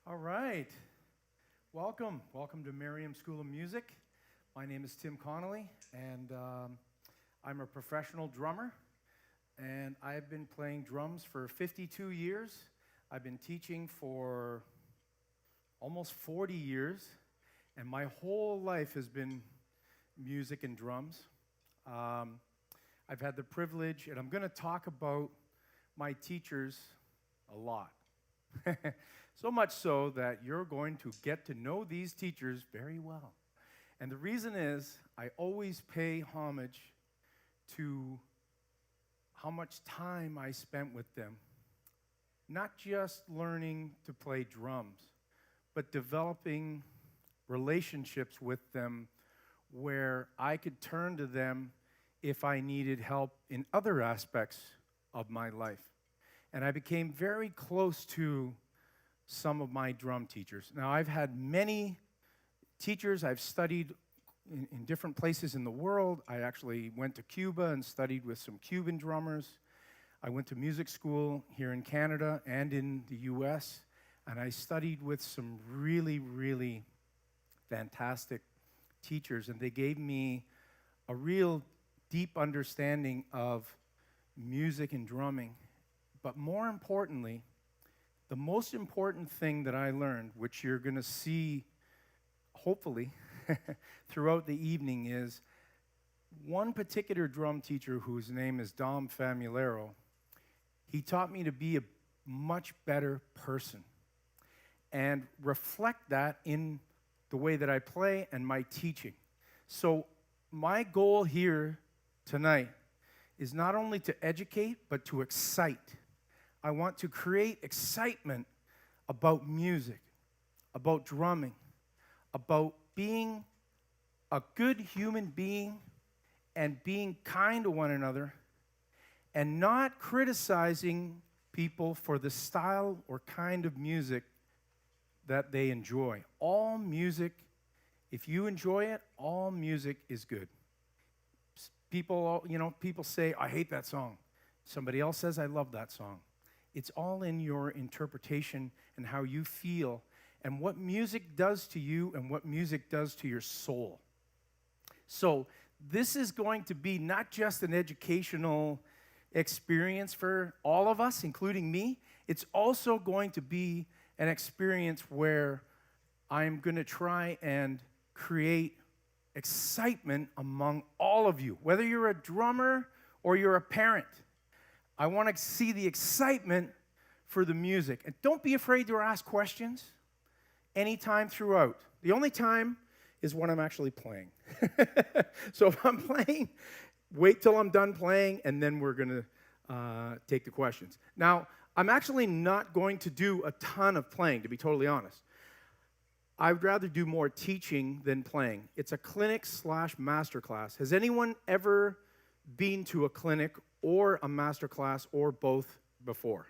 All right. Welcome. Welcome to Merriam School of Music. My name is Tim Connolly, and I'm a professional drummer. And I've been playing drums for 52 years. I've been teaching for almost 40 years. And my whole life has been music and drums. I've had the privilege, and I'm going to talk about my teachers a lot. So much so that you're going to get to know these teachers very well. And the reason is, I always pay homage to how much time I spent with them. Not just learning to play drums, but developing relationships with them where I could turn to them if I needed help in other aspects of my life. And I became very close to some of my drum teachers. Now, I've had many teachers. I've studied in different places in the world. I actually went to Cuba and studied with some Cuban drummers. I went to music school here in Canada and in the US, and I studied with some really, really fantastic teachers, and they gave me a real deep understanding of music and drumming. But more importantly, the most important thing that I learned, which you're going to see, hopefully, throughout the evening, is one particular drum teacher whose name is Dom Famulero. He taught me to be a much better person and reflect that in the way that I play and my teaching. So my goal here tonight is not only to educate, but to excite. I want to create excitement about music, about drumming, about being a good human being and being kind to one another and not criticizing people for the style or kind of music that they enjoy. All music, if you enjoy it, all music is good. People say, I hate that song. Somebody else says, I love that song. It's all in your interpretation and how you feel and what music does to you and what music does to your soul. So this is going to be not just an educational experience for all of us, including me. It's also going to be an experience where I'm going to try and create excitement among all of you, whether you're a drummer or you're a parent. I want to see the excitement for the music. And don't be afraid to ask questions anytime throughout. The only time is when I'm actually playing. So if I'm playing, wait till I'm done playing, and then we're going to take the questions. Now, I'm actually not going to do a ton of playing, to be totally honest. I would rather do more teaching than playing. It's a clinic/masterclass. Has anyone ever been to a clinic or a masterclass or both before?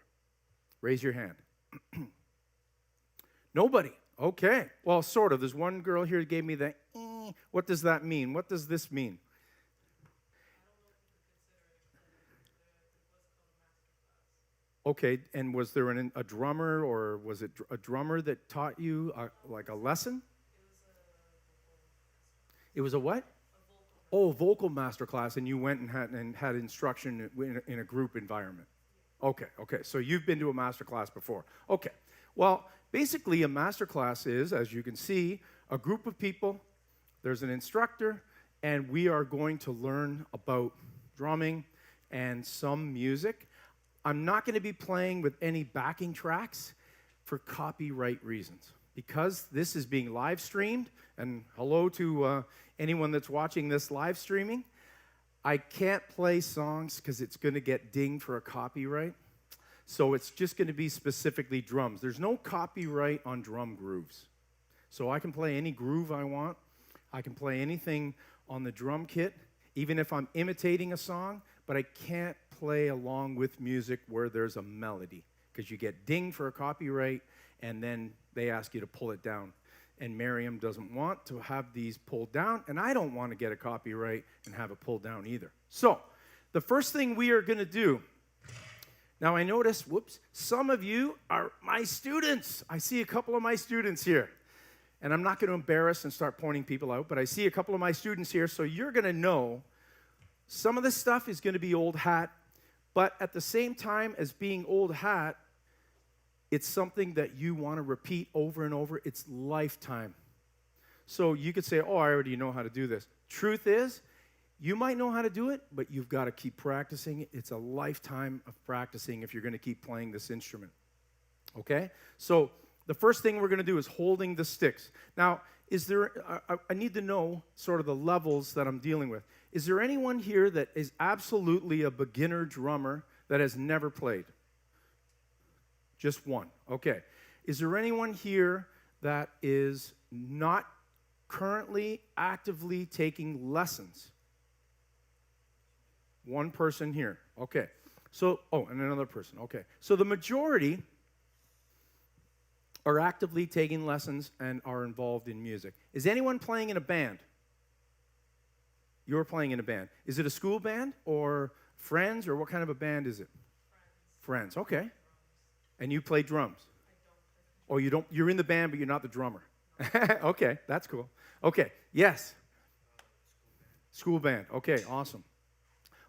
Raise your hand. Nobody. Okay. Well, sort of. There's one girl here who gave me the, what does that mean? What does this mean? Okay, and was there a drummer, or was it a drummer that taught you like a lesson? It was a what? Oh, vocal masterclass, and you went and had instruction in a group environment. Okay, so you've been to a masterclass before. Okay, well, basically a masterclass is, as you can see, a group of people, there's an instructor, and we are going to learn about drumming and some music. I'm not going to be playing with any backing tracks for copyright reasons. Because this is being live streamed, and hello to anyone that's watching this live streaming, I can't play songs because it's going to get dinged for a copyright. So it's just going to be specifically drums. There's no copyright on drum grooves. So I can play any groove I want. I can play anything on the drum kit, even if I'm imitating a song, but I can't play along with music where there's a melody because you get dinged for a copyright, and then they ask you to pull it down. And Merriam doesn't want to have these pulled down, and I don't want to get a copyright and have it pulled down either. So the first thing we are going to do, Now I notice, some of you are my students. I see a couple of my students here. And I'm not going to embarrass and start pointing people out, but I see a couple of my students here, so you're going to know some of this stuff is going to be old hat, but at the same time as being old hat, it's something that you want to repeat over and over. It's lifetime. So you could say, oh, I already know how to do this. Truth is, you might know how to do it, but you've got to keep practicing. It's a lifetime of practicing if you're going to keep playing this instrument. Okay? So the first thing we're going to do is holding the sticks. Now, I need to know sort of the levels that I'm dealing with. Is there anyone here that is absolutely a beginner drummer that has never played? Just one. Okay. Is there anyone here that is not currently actively taking lessons? One person here. Okay. So, and another person. Okay. So the majority are actively taking lessons and are involved in music. Is anyone playing in a band? You're playing in a band. Is it a school band or friends, or what kind of a band is it? Friends, okay. And you play drums? Oh, you don't, you're in the band, but you're not the drummer. Okay, that's cool. Okay, yes. School band, okay, awesome.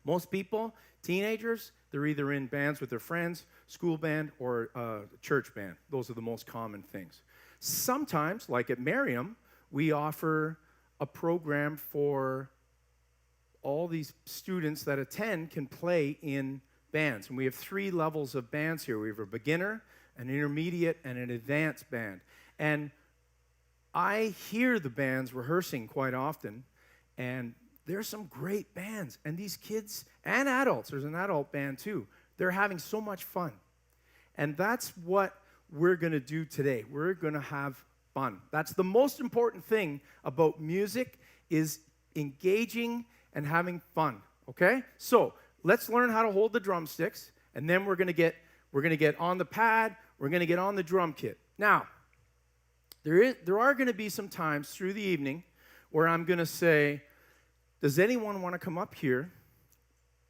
Most people, teenagers, they're either in bands with their friends, school band, or church band. Those are the most common things. Sometimes, like at Merriam, we offer a program for all these students that attend can play in bands. And we have 3 levels of bands here. We have a beginner, an intermediate, and an advanced band. And I hear the bands rehearsing quite often, and there's some great bands. And these kids and adults, there's an adult band too, they're having so much fun. And that's what we're going to do today. We're going to have fun. That's the most important thing about music, is engaging and having fun, okay? So let's learn how to hold the drumsticks, and then we're going to get on the pad, we're going to get on the drum kit. Now, there are going to be some times through the evening where I'm going to say, does anyone want to come up here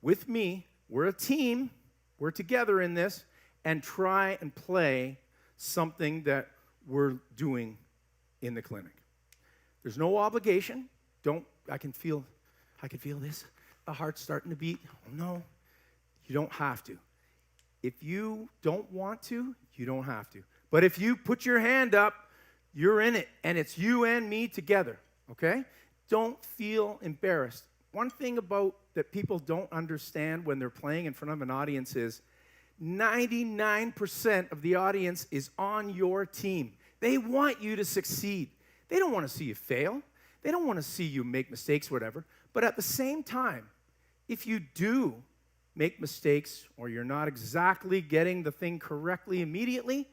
with me? We're a team, we're together in this, and try and play something that we're doing in the clinic. There's no obligation. I can feel this. The heart's starting to beat. Oh, no, you don't have to. If you don't want to, you don't have to. But if you put your hand up, you're in it, and it's you and me together, okay? Don't feel embarrassed. One thing that people don't understand when they're playing in front of an audience is 99% of the audience is on your team. They want you to succeed. They don't want to see you fail. They don't want to see you make mistakes, whatever. But at the same time, if you do make mistakes or you're not exactly getting the thing correctly immediately,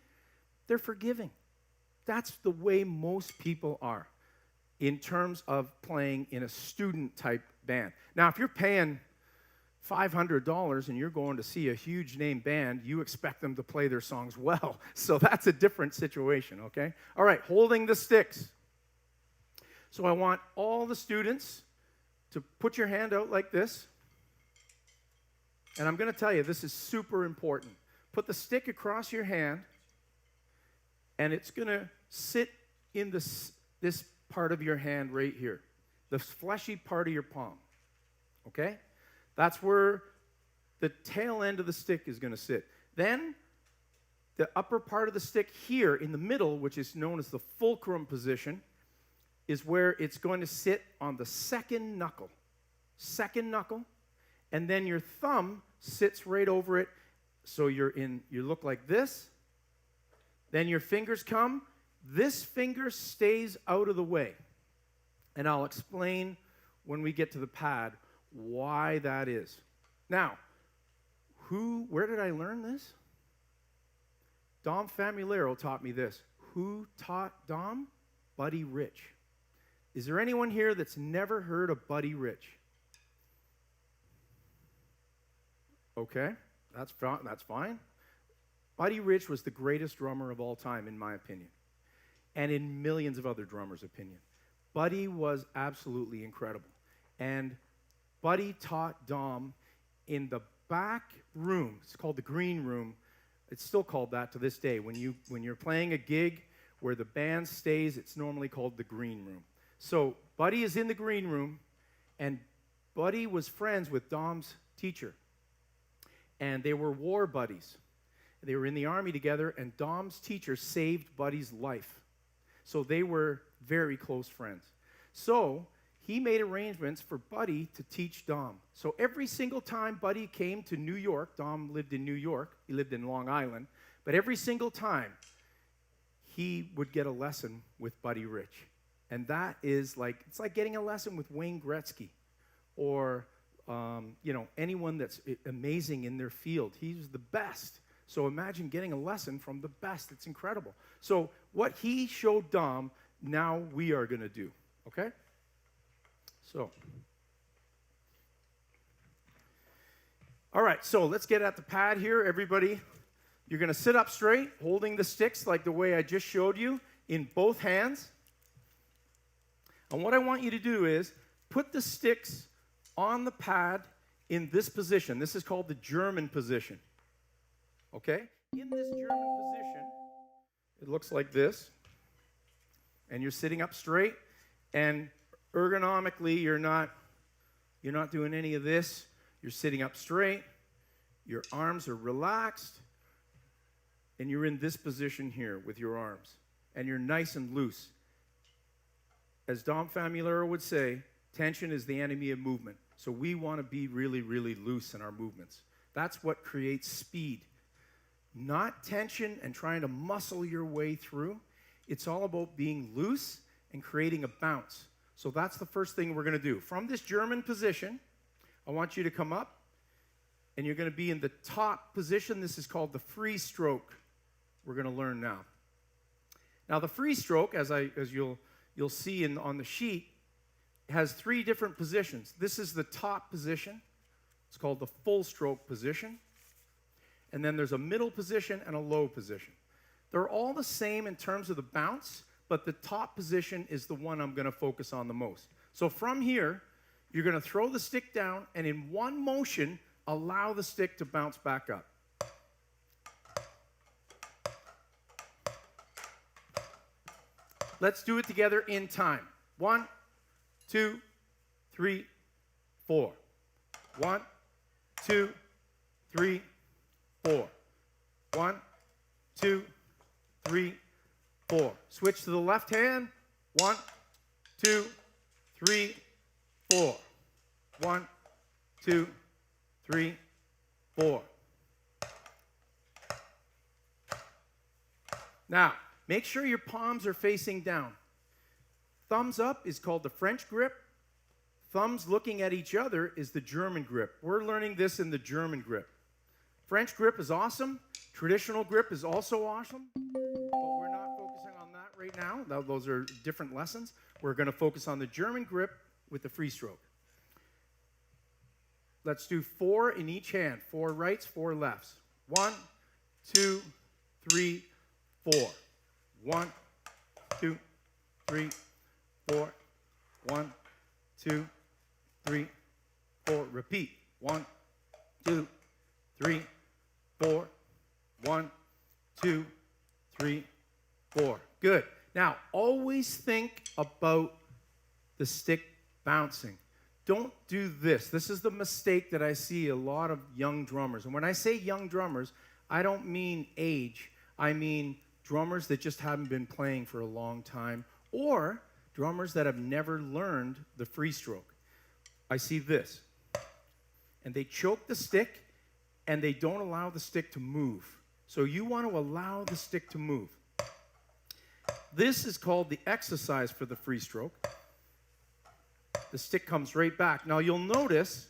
they're forgiving. That's the way most people are in terms of playing in a student-type band. Now, if you're paying $500 and you're going to see a huge name band, you expect them to play their songs well. So that's a different situation, okay? All right, holding the sticks. So I want all the students to put your hand out like this. And I'm going to tell you, this is super important. Put the stick across your hand, and it's going to sit in this part of your hand right here, the fleshy part of your palm, okay? That's where the tail end of the stick is going to sit. Then the upper part of the stick here in the middle, which is known as the fulcrum position, is where it's going to sit on the second knuckle, and then your thumb sits right over it, so you look like this. Then your fingers come. This finger stays out of the way. And I'll explain when we get to the pad why that is. Now, where did I learn this? Dom Famulero taught me this. Who taught Dom? Buddy Rich. Is there anyone here that's never heard of Buddy Rich? Okay, that's fine. Buddy Rich was the greatest drummer of all time, in my opinion, and in millions of other drummers' opinion. Buddy was absolutely incredible. And Buddy taught Dom in the back room. It's called the green room. It's still called that to this day. When you're playing a gig where the band stays, it's normally called the green room. So Buddy is in the green room, and Buddy was friends with Dom's teacher. And they were war buddies. They were in the army together, and Dom's teacher saved Buddy's life. So they were very close friends. So he made arrangements for Buddy to teach Dom. So every single time Buddy came to New York, Dom lived in New York, he lived in Long Island, but every single time he would get a lesson with Buddy Rich. And that is like, it's like getting a lesson with Wayne Gretzky or, anyone that's amazing in their field. He's the best. So imagine getting a lesson from the best. It's incredible. So what he showed Dom, now we are going to do, okay? So, all right, so let's get at the pad here, everybody. You're going to sit up straight, holding the sticks like the way I just showed you in both hands. And what I want you to do is put the sticks on the pad in this position. This is called the German position. Okay? In this German position, it looks like this. And you're sitting up straight, and ergonomically, you're not doing any of this. You're sitting up straight. Your arms are relaxed. And you're in this position here with your arms. And you're nice and loose. As Dom Famularo would say, tension is the enemy of movement. So we want to be really, really loose in our movements. That's what creates speed. Not tension and trying to muscle your way through. It's all about being loose and creating a bounce. So that's the first thing we're going to do. From this German position, I want you to come up, and you're going to be in the top position. This is called the Freestroke. We're going to learn now. Now, the Freestroke, as you'll see on the sheet, has 3 different positions. This is the top position. It's called the full stroke position. And then there's a middle position and a low position. They're all the same in terms of the bounce, but the top position is the one I'm going to focus on the most. So from here, you're going to throw the stick down, and in one motion, allow the stick to bounce back up. Let's do it together in time. 1, 2, 3, 4. 1, 2, 3, 4. 1, 2, 3, 4. Switch to the left hand. 1, 2, 3, 4. 1, 2, 3, 4. Now, make sure your palms are facing down. Thumbs up is called the French grip. Thumbs looking at each other is the German grip. We're learning this in the German grip. French grip is awesome. Traditional grip is also awesome. But we're not focusing on that right now. Those are different lessons. We're going to focus on the German grip with the free stroke. Let's do 4 in each hand. 4 rights, 4 lefts. 1, 2, 3, 4. 1, 2, 3, 4. 1, 2, 3, 4. Repeat. 1, 2, 3, 4. 1, 2, 3, 4. Good. Now, always think about the stick bouncing. Don't do this. This is the mistake that I see a lot of young drummers. And when I say young drummers, I don't mean age. I mean drummers that just haven't been playing for a long time, or drummers that have never learned the free stroke. I see this. And they choke the stick, and they don't allow the stick to move. So you want to allow the stick to move. This is called the exercise for the free stroke. The stick comes right back. Now you'll notice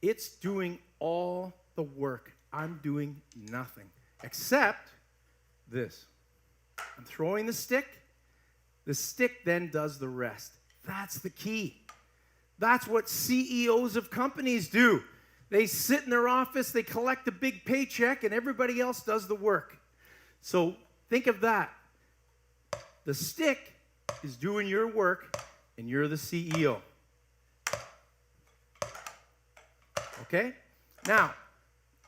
it's doing all the work. I'm doing nothing except this. I'm throwing the stick. The stick then does the rest. That's the key. That's what CEOs of companies do. They sit in their office, they collect a big paycheck, and everybody else does the work. So think of that. The stick is doing your work, and you're the CEO. Okay? Now,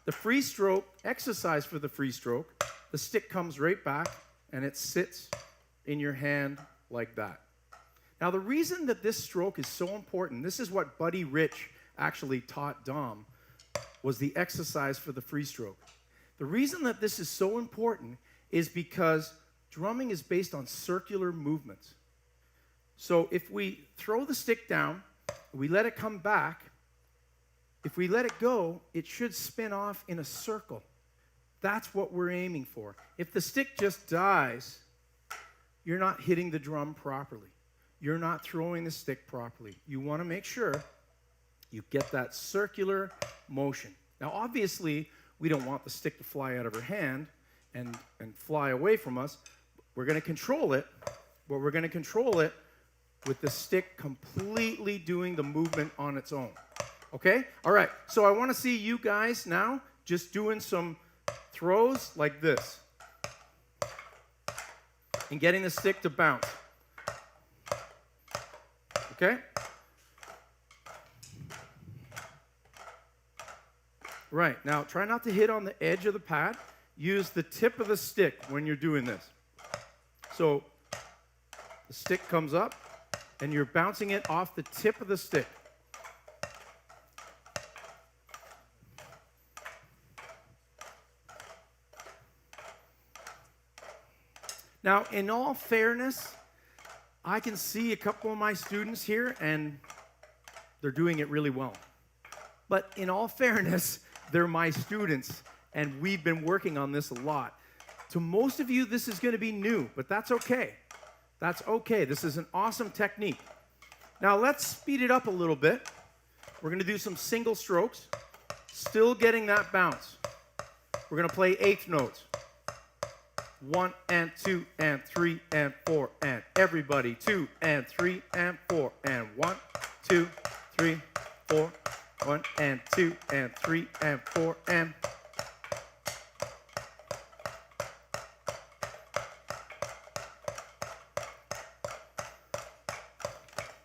the free stroke, exercise for the free stroke, the stick comes right back and it sits in your hand like that. Now, the reason that this stroke is so important, this is what Buddy Rich actually taught Dom, was the exercise for the free stroke. The reason that this is so important is because drumming is based on circular movements. So if we throw the stick down, we let it come back, if we let it go, it should spin off in a circle. That's what we're aiming for. If the stick just dies, you're not hitting the drum properly. You're not throwing the stick properly. You want to make sure you get that circular motion. Now, obviously, we don't want the stick to fly out of her hand and fly away from us. We're going to control it, but we're going to control it with the stick completely doing the movement on its own. Okay? All right. So I want to see you guys now just doing some throws like this and getting the stick to bounce. Okay? Right. Now, try not to hit on the edge of the pad. Use the tip of the stick when you're doing this. So the stick comes up, and you're bouncing it off the tip of the stick. Now, in all fairness, I can see a couple of my students here, and they're doing it really well. But in all fairness, they're my students, and we've been working on this a lot. To most of you, this is going to be new, but that's okay. That's okay. This is an awesome technique. Now, let's speed it up a little bit. We're going to do some single strokes, still getting that bounce. We're going to play eighth notes. 1 and 2 and 3 and 4 and everybody 2 and 3 and 4 and 1, 2, 3, 4, 1 and 2 and 3 and 4 and.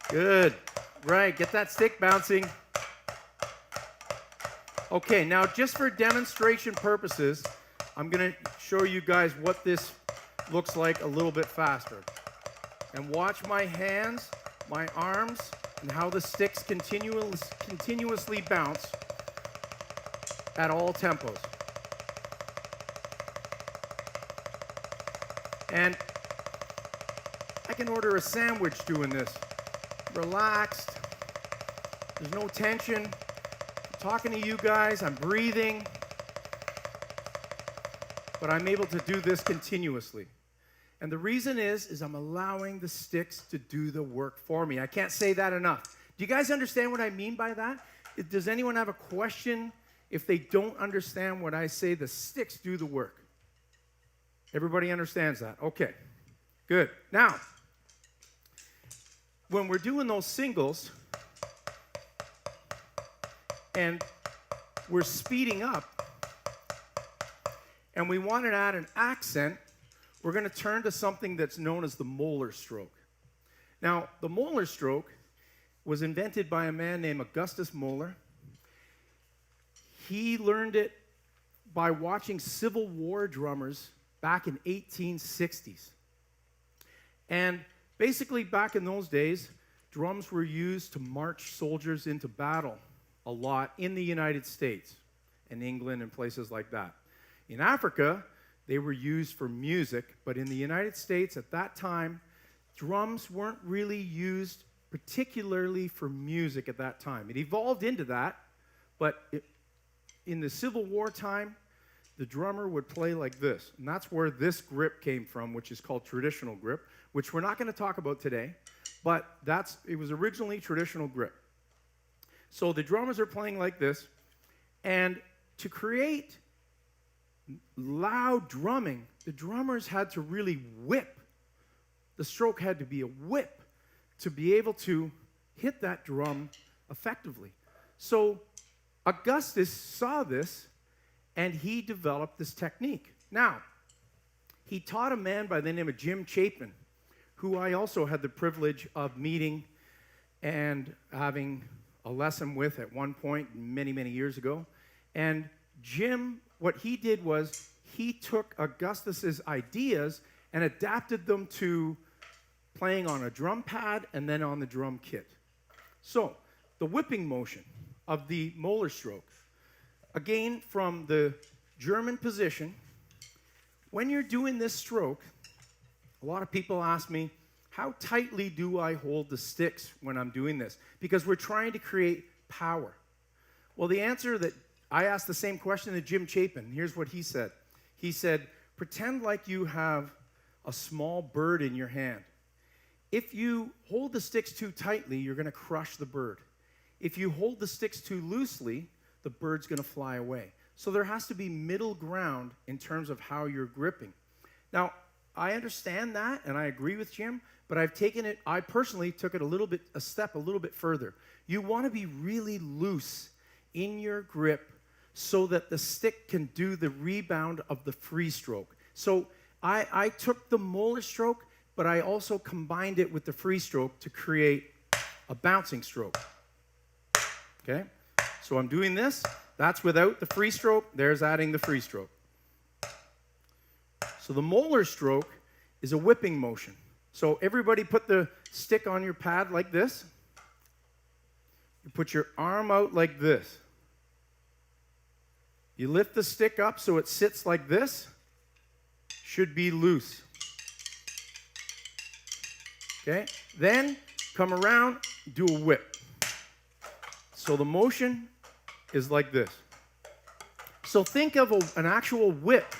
Good. Right, get that stick bouncing. Okay, now just for demonstration purposes, I'm going to show you guys what this looks like a little bit faster. And watch my hands, my arms, and how the sticks continuously bounce at all tempos. And I can order a sandwich doing this. Relaxed. There's no tension. I'm talking to you guys. I'm breathing. But I'm able to do this continuously. And the reason is I'm allowing the sticks to do the work for me. I can't say that enough. Do you guys understand what I mean by that? Does anyone have a question if they don't understand what I say? The sticks do the work. Everybody understands that? Okay, good. Now, when we're doing those singles and we're speeding up and we want to add an accent, we're going to turn to something that's known as the Moeller stroke. Now, the Moeller stroke was invented by a man named Augustus Moeller. He learned it by watching Civil War drummers back in 1860s. And basically, back in those days, drums were used to march soldiers into battle a lot in the United States and England and places like that. In Africa, they were used for music, but in the United States at that time, drums weren't really used particularly for music at that time. It evolved into that, but in the Civil War time, the drummer would play like this. And that's where this grip came from, which is called traditional grip, which we're not going to talk about today, but it was originally traditional grip. So the drummers are playing like this, and to create loud drumming, the drummers had to really whip. The stroke had to be a whip to be able to hit that drum effectively. So Augustus saw this, and he developed this technique. Now, he taught a man by the name of Jim Chapin, who I also had the privilege of meeting and having a lesson with at one point many, many years ago. And Jim, what he did was he took Augustus's ideas and adapted them to playing on a drum pad and then on the drum kit. So, the whipping motion of the Moeller stroke, again from the German position, when you're doing this stroke, a lot of people ask me, how tightly do I hold the sticks when I'm doing this? Because we're trying to create power. Well, the answer that I asked the same question to Jim Chapin. Here's what he said. He said, pretend like you have a small bird in your hand. If you hold the sticks too tightly, you're going to crush the bird. If you hold the sticks too loosely, the bird's going to fly away. So there has to be middle ground in terms of how you're gripping. Now, I understand that, and I agree with Jim, but I personally took it a step a little bit further. You want to be really loose in your grip so that the stick can do the rebound of the free stroke. So I took the Moeller stroke, but I also combined it with the free stroke to create a bouncing stroke. Okay? So I'm doing this. That's without the free stroke. There's adding the free stroke. So the Moeller stroke is a whipping motion. So everybody put the stick on your pad like this. You put your arm out like this. You lift the stick up so it sits like this. Should be loose. Okay? Then come around, do a whip. So the motion is like this. So think of an actual whip.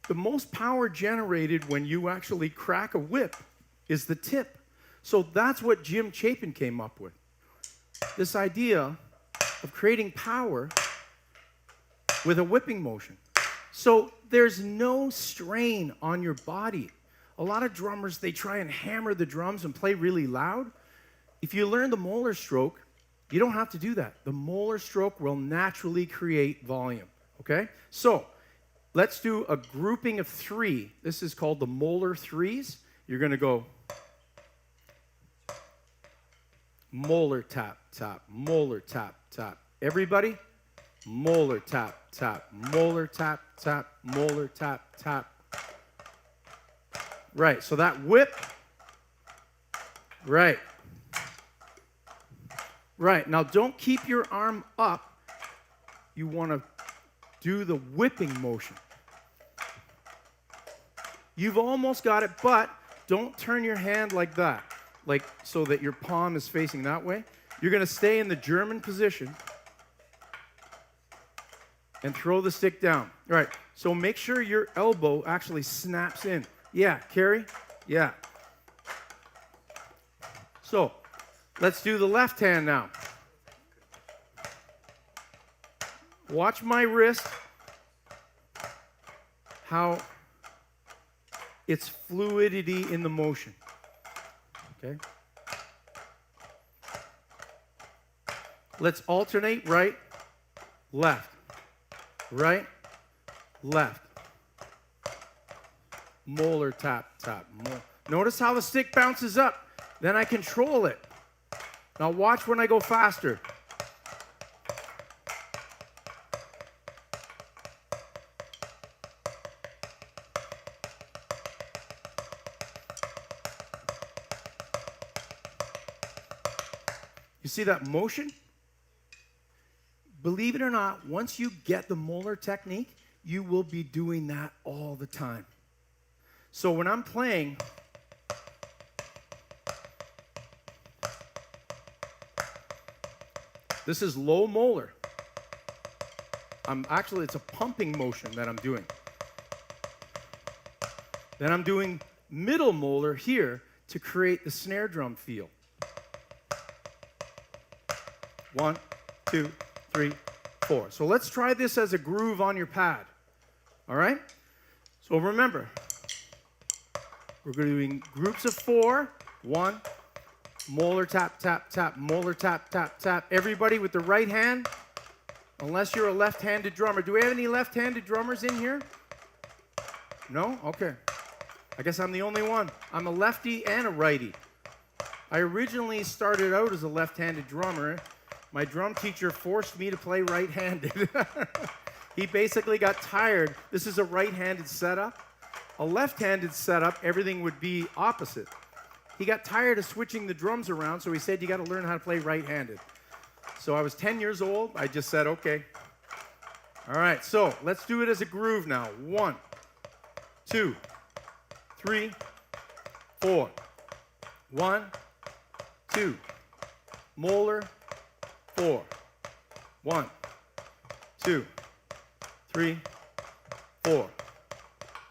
The most power generated when you actually crack a whip is the tip. So that's what Jim Chapin came up with. This idea of creating power with a whipping motion. So there's no strain on your body. A lot of drummers, they try and hammer the drums and play really loud. If you learn the Moeller stroke, you don't have to do that. The Moeller stroke will naturally create volume, okay? So let's do a grouping of 3. This is called the Moeller threes. You're going to go Moeller, tap, tap, Moeller, tap, tap. Everybody, Moeller, tap, tap, Moeller, tap, tap, Moeller, tap, tap. Right, so that whip, right. Right, now don't keep your arm up. You want to do the whipping motion. You've almost got it, but don't turn your hand like that, like so that your palm is facing that way. You're going to stay in the German position and throw the stick down. All right, so make sure your elbow actually snaps in. Yeah, Carrie? Yeah. So, let's do the left hand now. Watch my wrist, how it's fluidity in the motion. Okay? Let's alternate right, left, right, left. Moeller, tap, tap. Notice how the stick bounces up. Then I control it. Now watch when I go faster. You see that motion? Believe it or not, once you get the Moeller technique, you will be doing that all the time. So when I'm playing, this is low Moeller. It's a pumping motion that I'm doing. Then I'm doing middle Moeller here to create the snare drum feel. 1, 2, 3, 4. So let's try this as a groove on your pad. All right? So remember, we're doing groups of 4. 1, Moeller, tap, tap, tap, Moeller, tap, tap, tap. Everybody with the right hand, unless you're a left-handed drummer. Do we have any left-handed drummers in here? No? Okay. I guess I'm the only one. I'm a lefty and a righty. I originally started out as a left-handed drummer. My drum teacher forced me to play right-handed. He basically got tired. This is a right-handed setup. A left-handed setup, everything would be opposite. He got tired of switching the drums around, so he said, you got to learn how to play right-handed. So I was 10 years old. I just said, okay. All right, so let's do it as a groove now. 1, 2, 3, 4. 1, 2. Moeller, 4. 1, 2, 3, 4.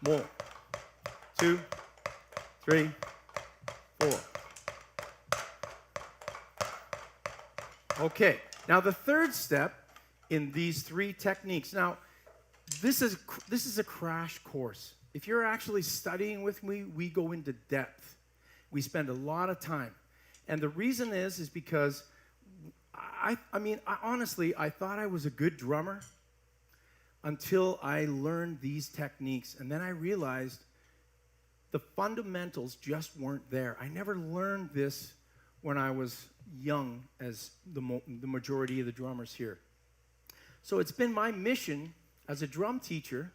More. 2, 3, 4. Okay, now the third step in these 3 techniques. Now, this is a crash course. If you're actually studying with me, we go into depth. We spend a lot of time. And the reason is because honestly, I thought I was a good drummer until I learned these techniques. And then I realized the fundamentals just weren't there. I never learned this when I was young, as the majority of the drummers here. So it's been my mission as a drum teacher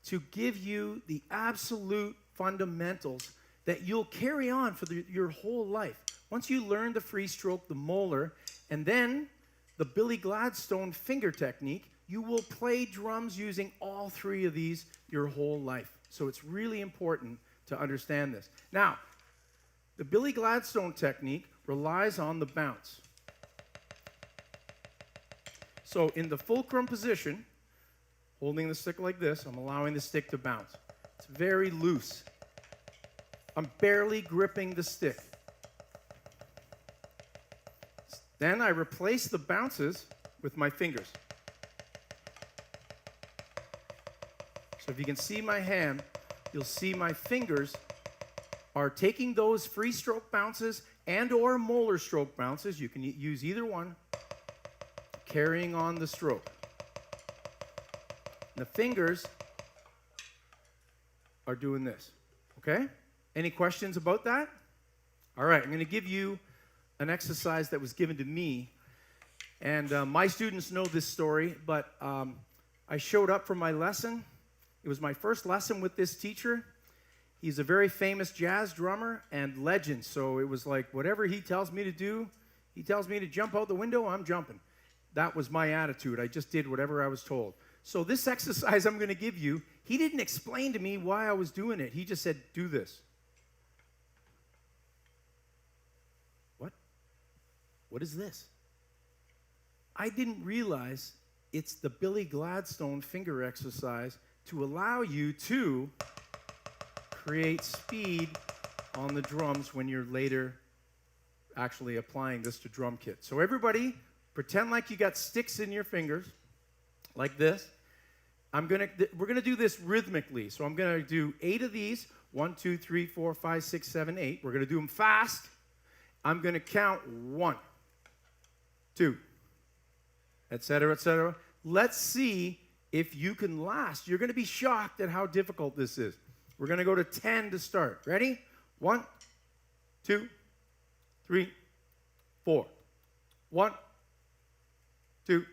to give you the absolute fundamentals that you'll carry on for your whole life. Once you learn the Freestroke, the Moeller, and then the Billy Gladstone finger technique, you will play drums using all 3 of these your whole life. So it's really important to understand this. Now, the Billy Gladstone technique relies on the bounce. So in the fulcrum position, holding the stick like this, I'm allowing the stick to bounce. It's very loose. I'm barely gripping the stick. Then I replace the bounces with my fingers. So if you can see my hand, you'll see my fingers are taking those free stroke bounces and or Moeller stroke bounces. You can use either one, carrying on the stroke. The fingers are doing this, okay? Any questions about that? All right, I'm going to give you an exercise that was given to me. And my students know this story, but I showed up for my lesson. It was my first lesson with this teacher. He's a very famous jazz drummer and legend, so it was like whatever he tells me to do, he tells me to jump out the window, I'm jumping. That was my attitude. I just did whatever I was told. So this exercise I'm going to give you, he didn't explain to me why I was doing it. He just said, do this. What? What is this? I didn't realize it's the Billy Gladstone finger exercise to allow you to create speed on the drums when you're later actually applying this to drum kit. So everybody, pretend like you got sticks in your fingers, like this. We're gonna do this rhythmically. So I'm gonna do 8 of these. 1, 2, 3, 4, 5, 6, 7, 8. We're gonna do them fast. I'm gonna count 1, 2, etc., etc. Let's see if you can last. You're gonna be shocked at how difficult this is. We're gonna go to 10 to start. Ready? 1, 2, 3, 4. 1, 2,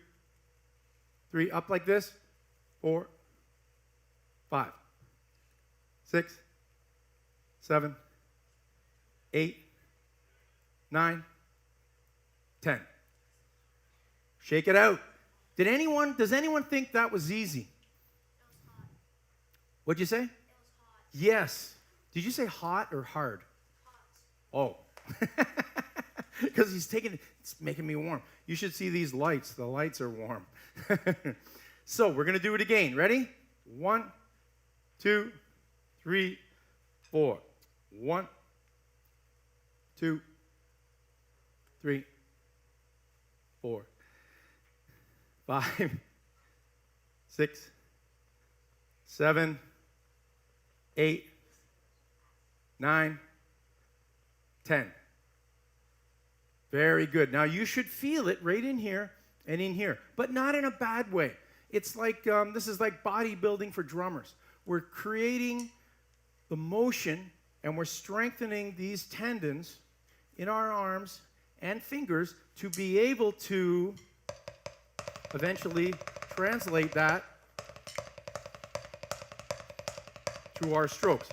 3. Up like this. 4, 5, 6, 7, 8, 9, 10. Shake it out. Does anyone think that was easy? It was hot. What'd you say? It was hot. Yes. Did you say hot or hard? Hot. Oh. Because it's making me warm. You should see these lights. The lights are warm. So we're going to do it again. Ready? 1, 2, 3, 4. 1, 2, 3, 4. 5, 6, 7, 8, 9, 10. Very good. Now you should feel it right in here and in here, but not in a bad way. It's like, this is like bodybuilding for drummers. We're creating the motion and we're strengthening these tendons in our arms and fingers to be able to eventually translate that to our strokes.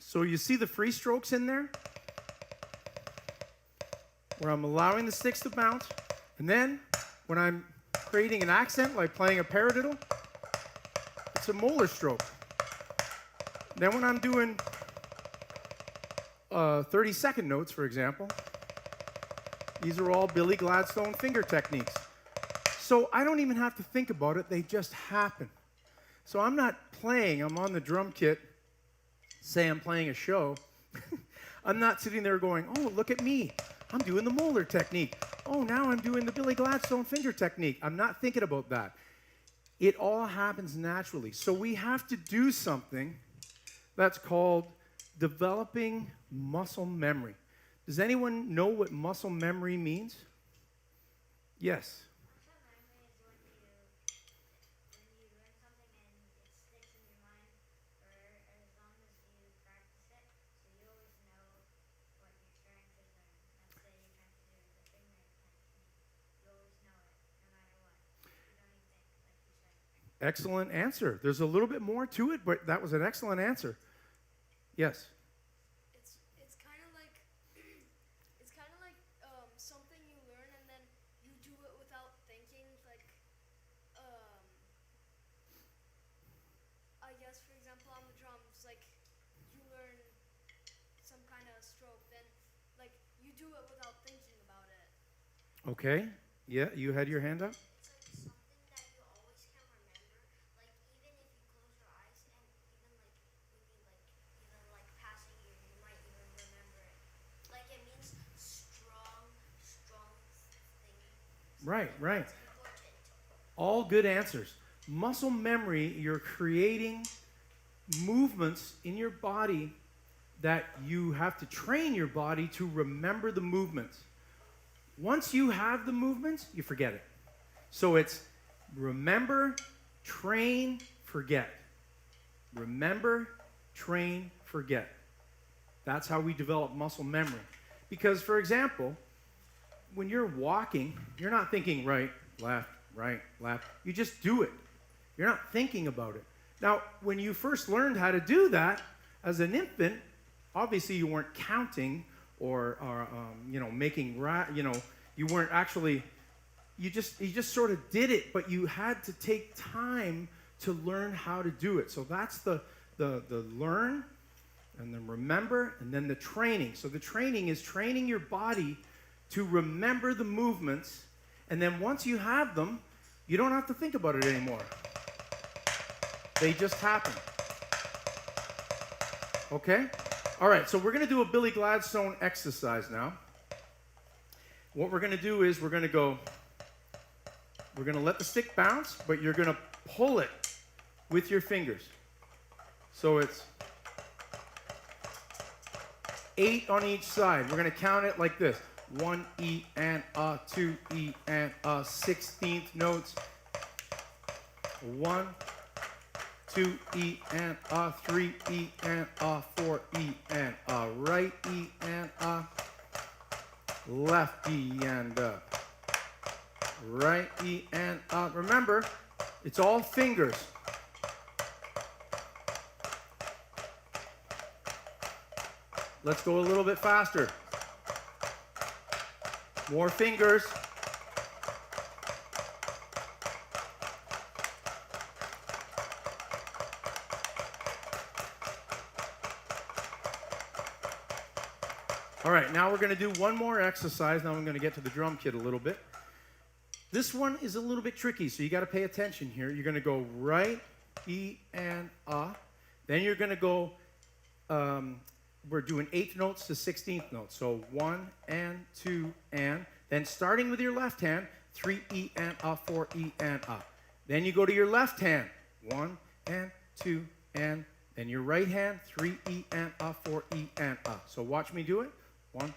So you see the free strokes in there? Where I'm allowing the sticks to bounce. And then when I'm creating an accent, like playing a paradiddle, it's a Moeller stroke. Then when I'm doing 30-second notes, for example, these are all Billy Gladstone finger techniques. So I don't even have to think about it, they just happen. So I'm not playing, I'm on the drum kit, say I'm playing a show, I'm not sitting there going, oh, look at me, I'm doing the Moeller technique. Oh, now I'm doing the Billy Gladstone finger technique. I'm not thinking about that. It all happens naturally. So we have to do something that's called developing muscle memory. Does anyone know what muscle memory means? Yes. Excellent answer. There's a little bit more to it, but that was an excellent answer. Yes. It's kind of like something you learn and then you do it without thinking. Like, I guess for example on the drums, like you learn some kind of stroke, then like you do it without thinking about it. Okay. Yeah, you had your hand up? Right, right. All good answers. Muscle memory, you're creating movements in your body that you have to train your body to remember the movements. Once you have the movements, you forget it. So it's remember, train, forget. Remember, train, forget. That's how we develop muscle memory. Because, for example, when you're walking, you're not thinking right, left, left. You just do it. You're not thinking about it. Now, when you first learned how to do that as an infant, obviously you weren't counting or making, you weren't actually, you just sort of did it, but you had to take time to learn how to do it. So that's the learn, and then remember, and then the training. So the training is training your body to remember the movements, and then once you have them, you don't have to think about it anymore. They just happen. Okay? All right, so we're going to do a Billy Gladstone exercise now. What we're going to do is we're going to let the stick bounce, but you're going to pull it with your fingers. So it's 8 on each side. We're going to count it like this. 1 E and a, 2 E and a, 16th notes. 1, 2 E and a, 3 E and a, 4 E and a, right E and a, left E and a, right E and a. Remember, it's all fingers. Let's go a little bit faster. More fingers. All right, now we're going to do one more exercise. Now I'm going to get to the drum kit a little bit. This one is a little bit tricky, so you got to pay attention here. You're going to go right, E, and A. Then you're going to go we're doing 8th notes to 16th notes. So 1 and 2 and. Then starting with your left hand, 3 E and A, 4 E and A. Then you go to your left hand, 1 and 2 and. Then your right hand, 3 E and A, 4 E and A. So watch me do it. 1,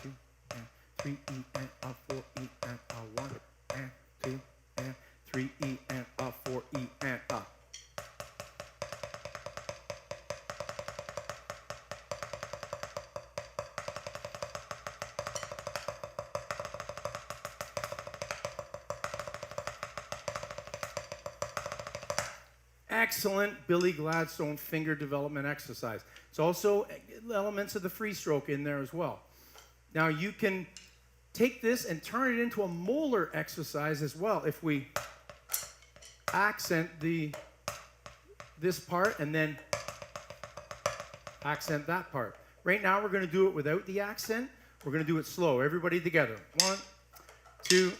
2 and 3 E and A, 4 E and A. 1 and 2 and 3 E and A, 4 E and A. Excellent Billy Gladstone finger development exercise. It's also elements of the Freestroke in there as well. Now you can take this and turn it into a Moeller exercise as well if we accent this part and then accent that part. Right now we're going to do it without the accent. We're going to do it slow. Everybody together. 1, 2,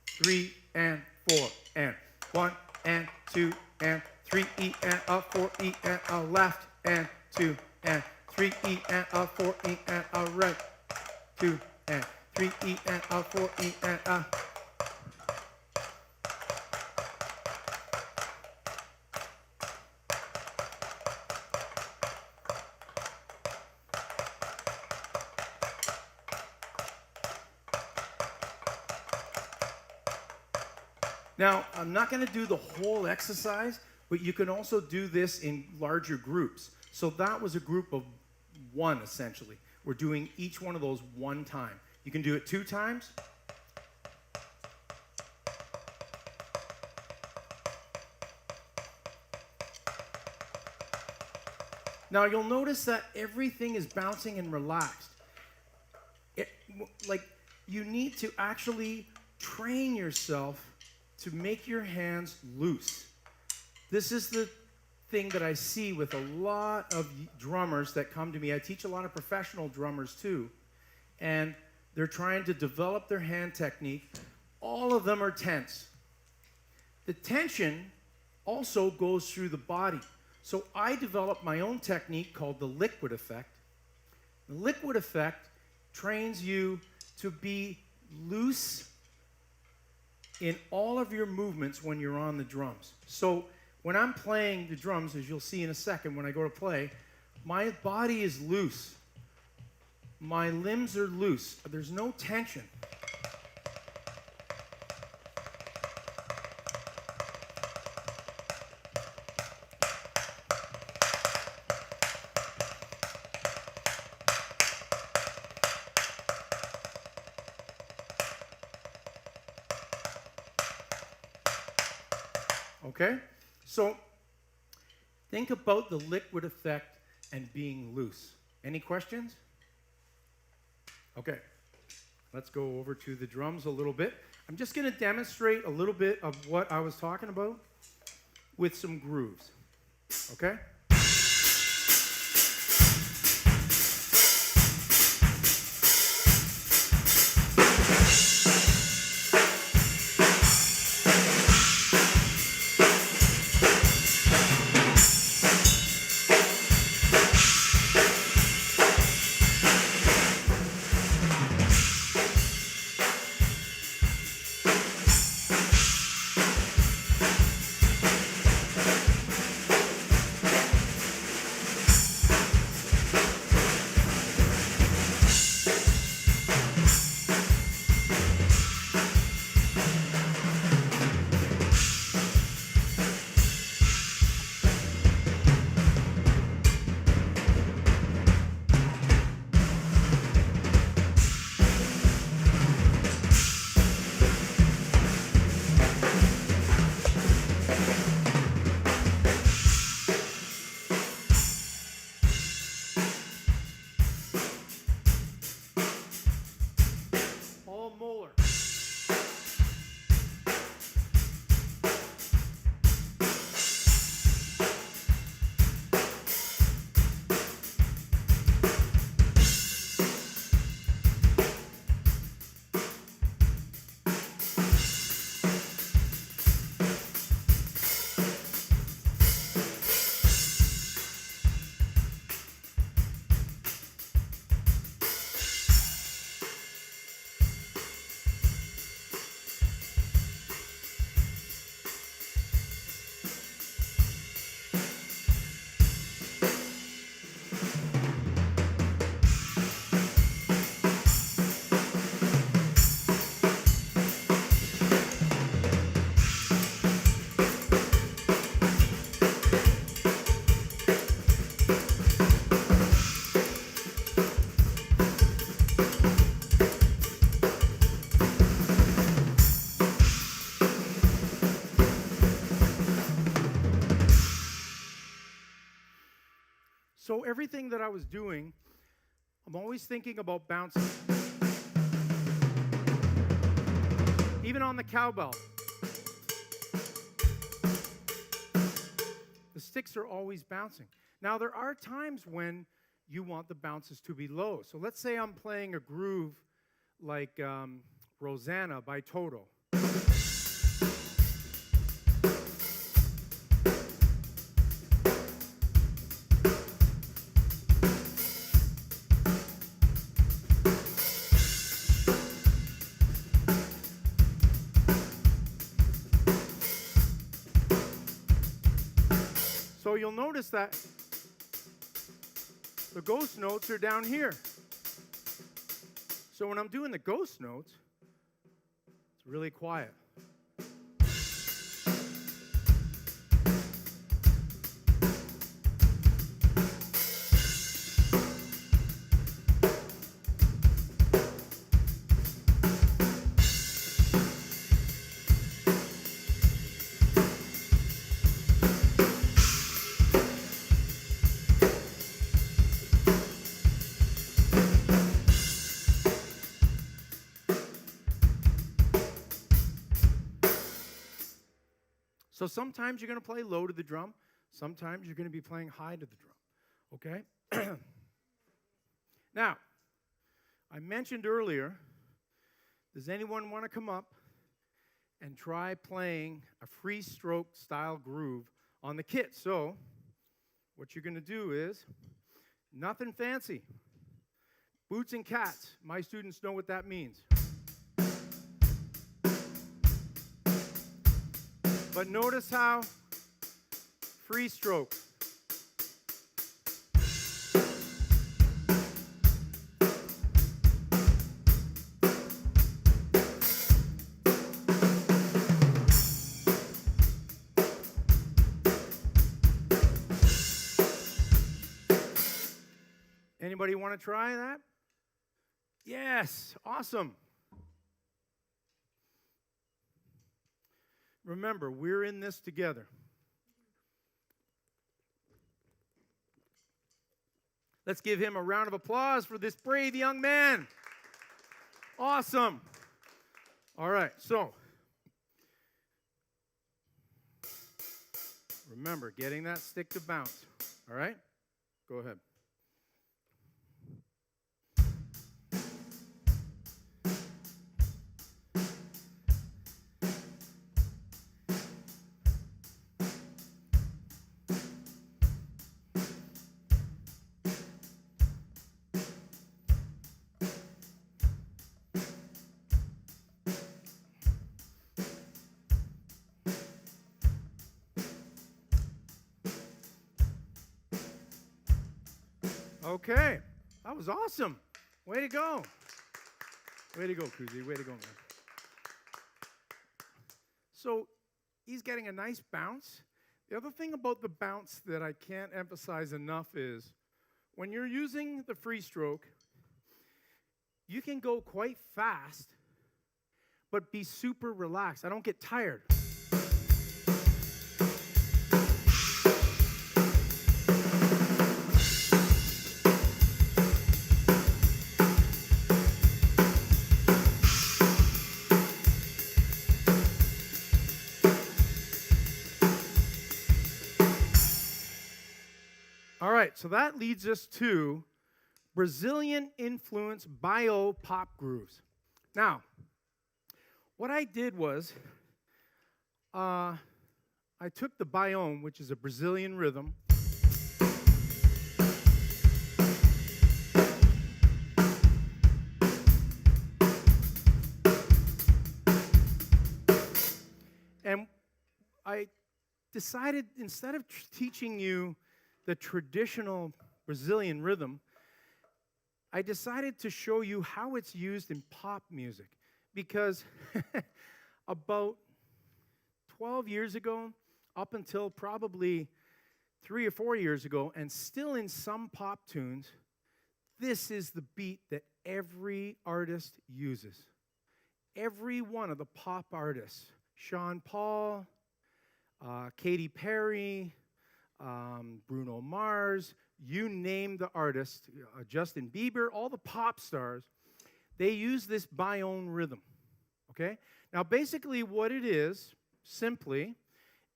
3, and 4, and 1 and 2 and 3 E and A, 4 E and A, left and 2 and 3 E and A, 4 E and A, right, 2 and 3 E and A, 4 E and A. Now, I'm not going to do the whole exercise, but you can also do this in larger groups. So that was a group of 1, essentially. We're doing each one of those 1 time. You can do it 2 times. Now, you'll notice that everything is bouncing and relaxed. You need to actually train yourself to make your hands loose. This is the thing that I see with a lot of drummers that come to me. I teach a lot of professional drummers too, and they're trying to develop their hand technique. All of them are tense. The tension also goes through the body. So I developed my own technique called the liquid effect. The liquid effect trains you to be loose in all of your movements when you're on the drums. So when I'm playing the drums, as you'll see in a second when I go to play, my body is loose. My limbs are loose. There's no tension. Okay? So think about the liquid effect and being loose. Any questions? Okay. Let's go over to the drums a little bit. I'm just going to demonstrate a little bit of what I was talking about with some grooves. Okay? So everything that I was doing, I'm always thinking about bouncing. Even on the cowbell. The sticks are always bouncing. Now, there are times when you want the bounces to be low. So let's say I'm playing a groove like Rosanna by Toto. So you'll notice that the ghost notes are down here. So when I'm doing the ghost notes, it's really quiet. So sometimes you're going to play low to the drum. Sometimes you're going to be playing high to the drum. Okay? Now, I mentioned earlier, does anyone want to come up and try playing a Freestroke style groove on the kit? So, what you're going to do is, nothing fancy. Boots and cats. My students know what that means. But notice how Freestroke. Anybody want to try that? Yes, awesome. Remember, we're in this together. Let's give him a round of applause for this brave young man. Awesome. All right, so remember, getting that stick to bounce. All right? Go ahead. Okay, that was awesome. Way to go. Way to go, Kuzi. Way to go, man. So he's getting a nice bounce. The other thing about the bounce that I can't emphasize enough is when you're using the Freestroke, you can go quite fast, but be super relaxed. I don't get tired. All right, so that leads us to Brazilian influence baio pop grooves. Now, what I did was I took the baio, which is a Brazilian rhythm, and I decided instead of teaching you the traditional Brazilian rhythm, I decided to show you how it's used in pop music. Because about 12 years ago, up until probably 3 or 4 years ago, and still in some pop tunes, this is the beat that every artist uses. Every one of the pop artists, Sean Paul, Katy Perry, Bruno Mars, you name the artist, Justin Bieber, all the pop stars, they use this baio rhythm, okay? Now, basically what it is, simply,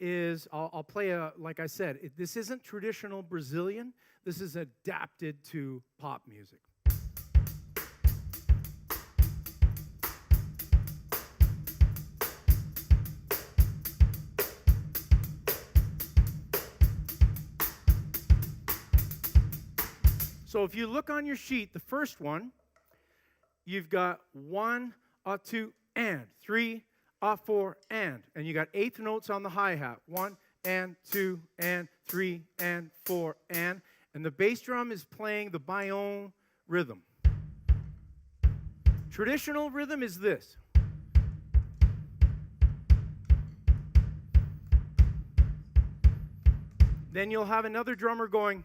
is I'll play like I said, this isn't traditional Brazilian. This is adapted to pop music. So if you look on your sheet, the first one, you've got 1, 2, and 3, 4, and you got eighth notes on the hi-hat. 1 and 2 and 3 and 4 and the bass drum is playing the baio rhythm. Traditional rhythm is this. Then you'll have another drummer going.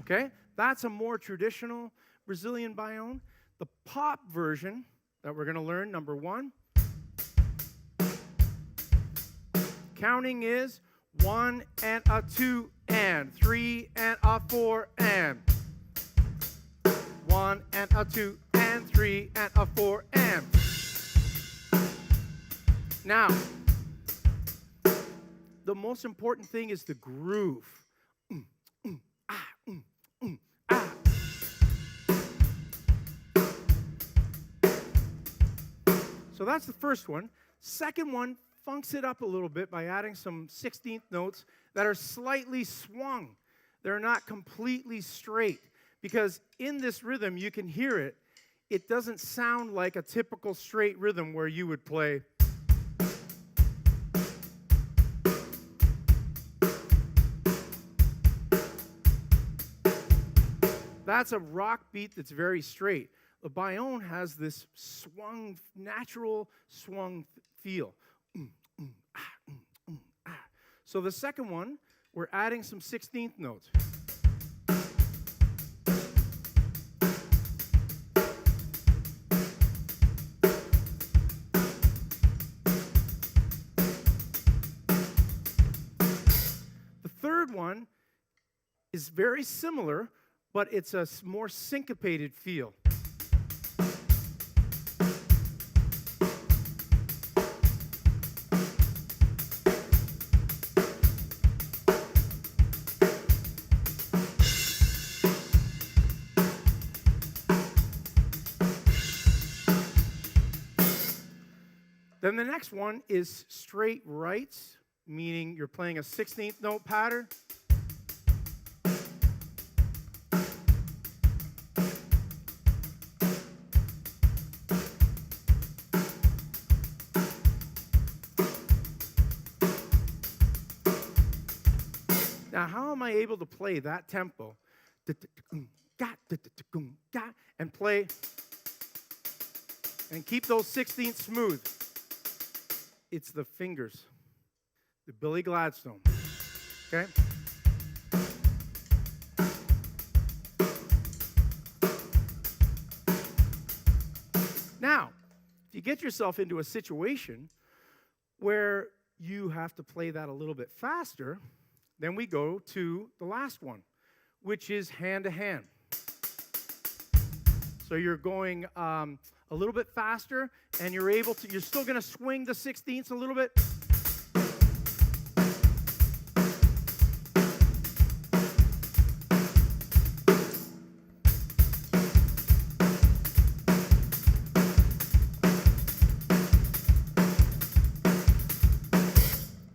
Okay, that's a more traditional Brazilian baio. The pop version that we're going to learn, number 1, counting is 1 and 2 and 3 and 4 and 1 and 2 and 3 and 4 and. Now, the most important thing is the groove. So that's the first one. Second one funks it up a little bit by adding some 16th notes that are slightly swung. They're not completely straight. Because in this rhythm, you can hear it. It doesn't sound like a typical straight rhythm where you would play. That's a rock beat that's very straight. The baio has this swung, natural swung feel. So the second one, we're adding some 16th notes. The third one is very similar, but it's a more syncopated feel. Then the next one is straight rights, meaning you're playing a 16th note pattern. Now, how am I able to play that tempo? And play and keep those 16ths smooth? It's the fingers, the Billy Gladstone, okay? Now, if you get yourself into a situation where you have to play that a little bit faster, then we go to the last one, which is hand-to-hand. So you're going a little bit faster, and you're still going to swing the 16ths a little bit.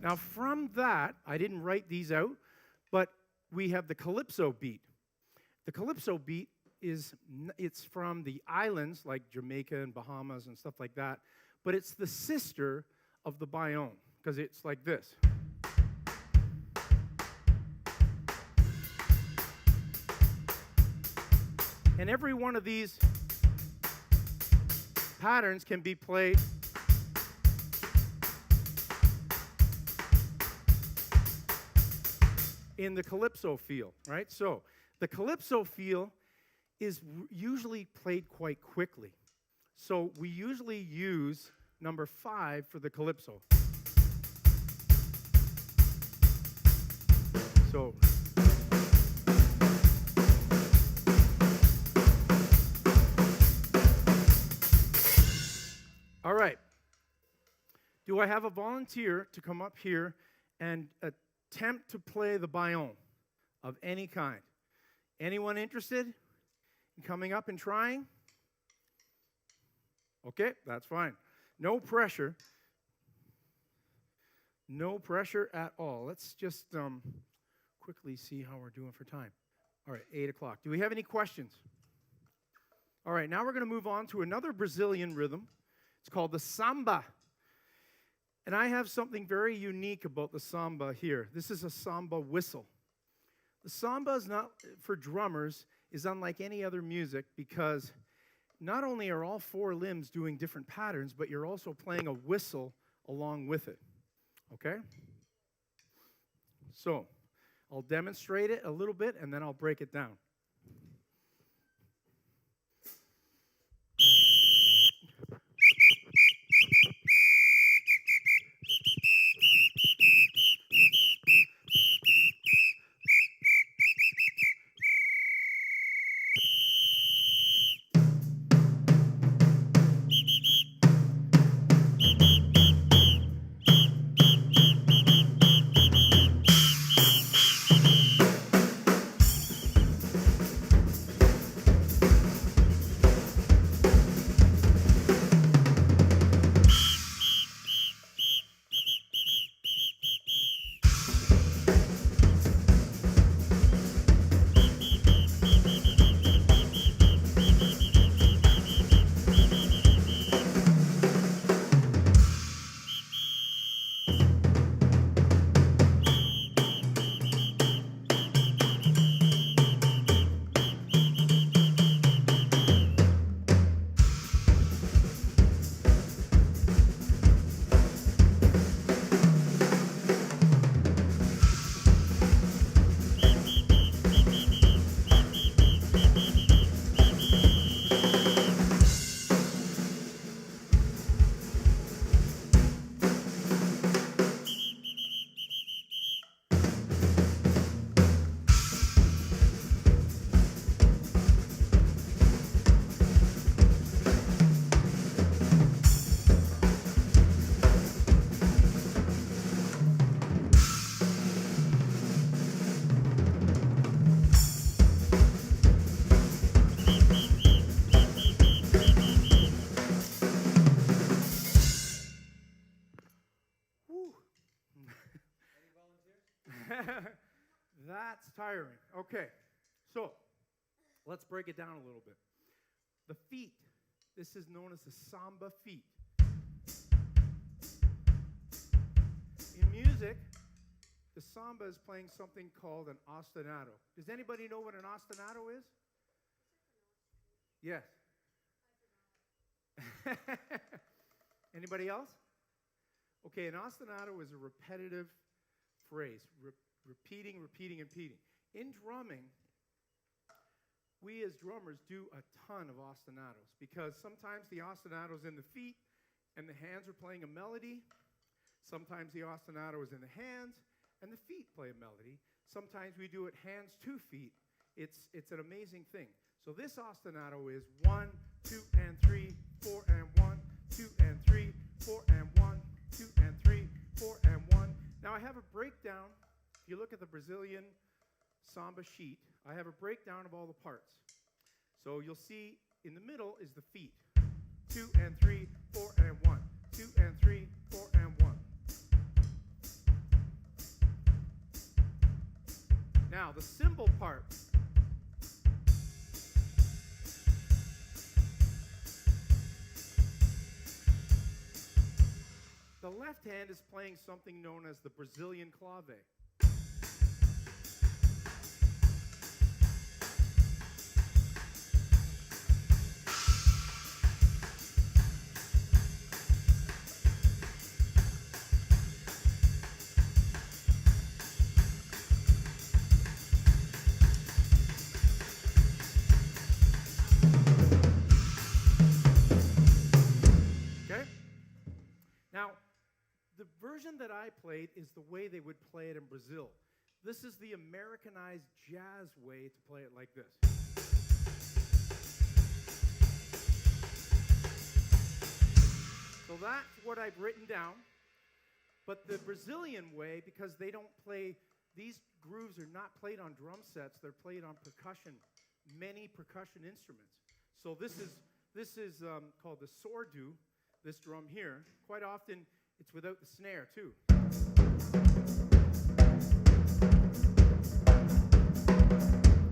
Now, from that, I didn't write these out, but we have the calypso beat. The calypso beat it's from the islands like Jamaica and Bahamas and stuff like that, but it's the sister of the baio because it's like this. And every one of these patterns can be played in the calypso feel, right? So the calypso feel is usually played quite quickly. So we usually use number 5 for the calypso. So all right. Do I have a volunteer to come up here and attempt to play the baio of any kind? Anyone interested in coming up and trying? Okay, that's fine. No pressure. No pressure at all. Let's just quickly see how we're doing for time. All right, 8 o'clock. Do we have any questions? All right, now we're going to move on to another Brazilian rhythm. It's called the Samba. And I have something very unique about the Samba here. This is a Samba whistle. The Samba is not, for drummers, is unlike any other music because not only are all 4 limbs doing different patterns, but you're also playing a whistle along with it. Okay? So, I'll demonstrate it a little bit and then I'll break it down. That's tiring. Okay, so let's break it down a little bit. The feet. This is known as the Samba feet. In music, the Samba is playing something called an ostinato. Does anybody know what an ostinato is? Yes. Anybody else? Okay, an ostinato is a repetitive phrase, repeating. In drumming, we as drummers do a ton of ostinatos because sometimes the ostinato's in the feet and the hands are playing a melody. Sometimes the ostinato is in the hands and the feet play a melody. Sometimes we do it hands to feet. It's an amazing thing. So this ostinato is 1, 2, and 3, 4, and 1, 2, and 3, 4, and 1, 2, and 3, 4, and 1. Now I have a breakdown. If you look at the Brazilian Samba sheet, I have a breakdown of all the parts. So you'll see in the middle is the feet. 2 and 3, 4 and 1. 2 and 3, 4 and 1. Now the cymbal part. The left hand is playing something known as the Brazilian clave. version that I played is the way they would play it in Brazil. This is the Americanized jazz way to play it like this. So that's what I've written down. But the Brazilian way, because they don't play, these grooves are not played on drum sets, they're played on percussion, many percussion instruments. So this is called the surdo, this drum here. Quite often, it's without the snare, too.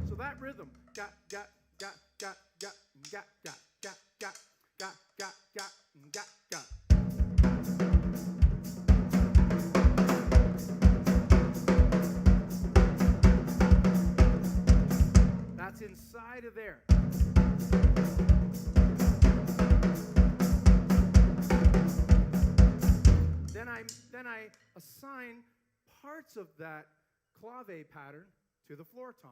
So that rhythm, got, that's inside of there. Then I assign parts of that clave pattern to the floor tom.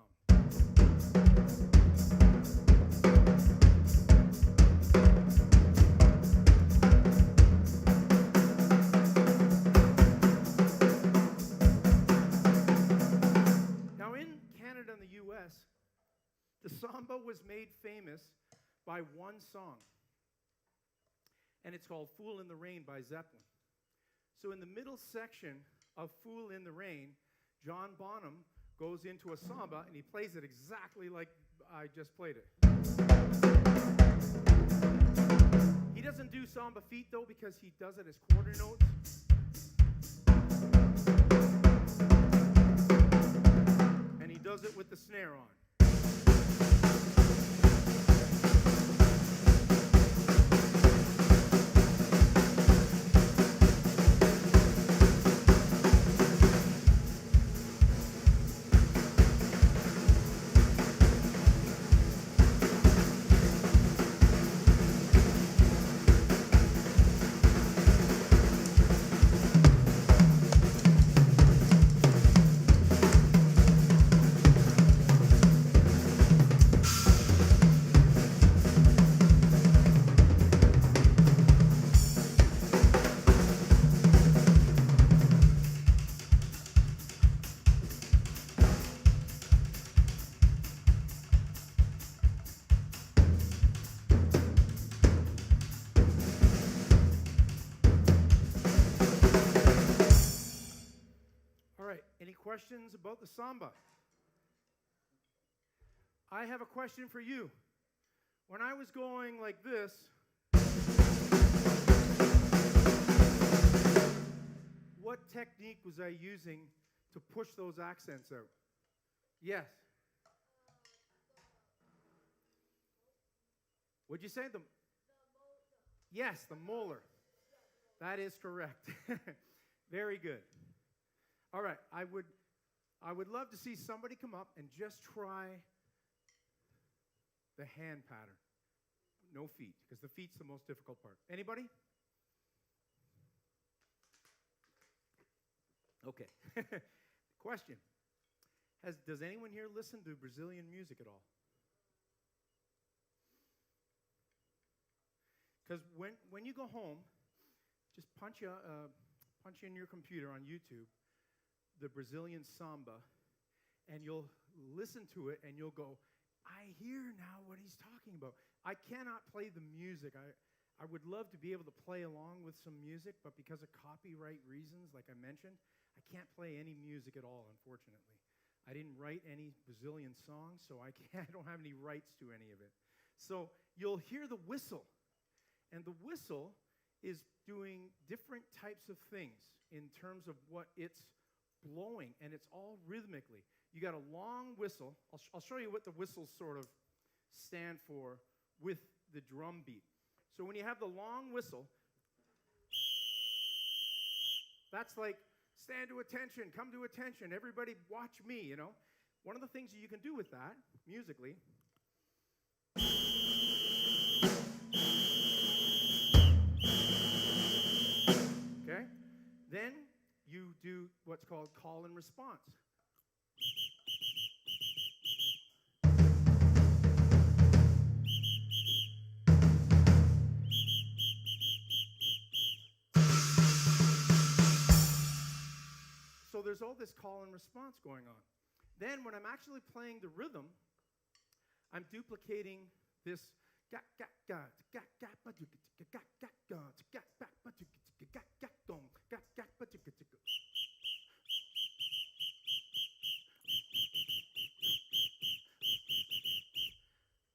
Now in Canada and the US, the samba was made famous by one song, and it's called Fool in the Rain by Zeppelin. So in the middle section of Fool in the Rain, John Bonham goes into a samba, and he plays it exactly like I just played it. He doesn't do samba feet, though, because he does it as quarter notes. And he does it with the snare on. Questions about the samba? I have a question for you. When I was going like this, what technique was I using to push those accents out? Yes. Would you say the yes, the molar. That is correct. Very good. All right, I would love to see somebody come up and just try the hand pattern. No feet, because the feet's the most difficult part. Anybody? Okay. Question. Does anyone here listen to Brazilian music at all? Because when you go home, just punch in your computer on YouTube the Brazilian samba, and you'll listen to it, and you'll go, I hear now what he's talking about. I cannot play the music. I would love to be able to play along with some music, but because of copyright reasons, like I mentioned, I can't play any music at all, unfortunately. I didn't write any Brazilian songs, so I don't have any rights to any of it. So you'll hear the whistle, and the whistle is doing different types of things in terms of what it's blowing, and it's all rhythmically. You got a long whistle. I'll show you what the whistles sort of stand for with the drum beat. So when you have the long whistle, that's like, stand to attention, come to attention, everybody watch me, you know. One of the things that you can do with that, musically, okay, then you do what's called call and response. all this call and response going on. Then when I'm actually playing the rhythm, I'm duplicating this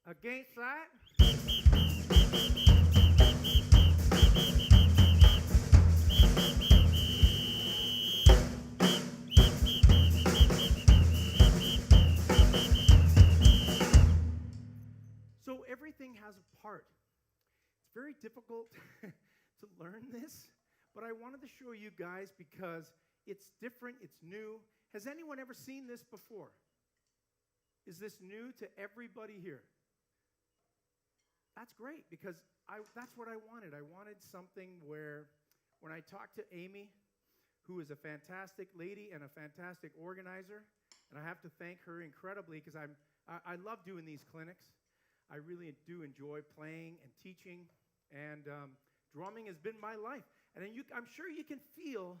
against that. So everything has a part. It's very difficult to learn this, but I wanted to show you guys because it's different, it's new. Has anyone ever seen this before? Is this new to everybody here? That's great because that's what I wanted. I wanted something where when I talked to Amy, who is a fantastic lady and a fantastic organizer, and I have to thank her incredibly because I love doing these clinics. I really do enjoy playing and teaching, and drumming has been my life. And I'm sure you can feel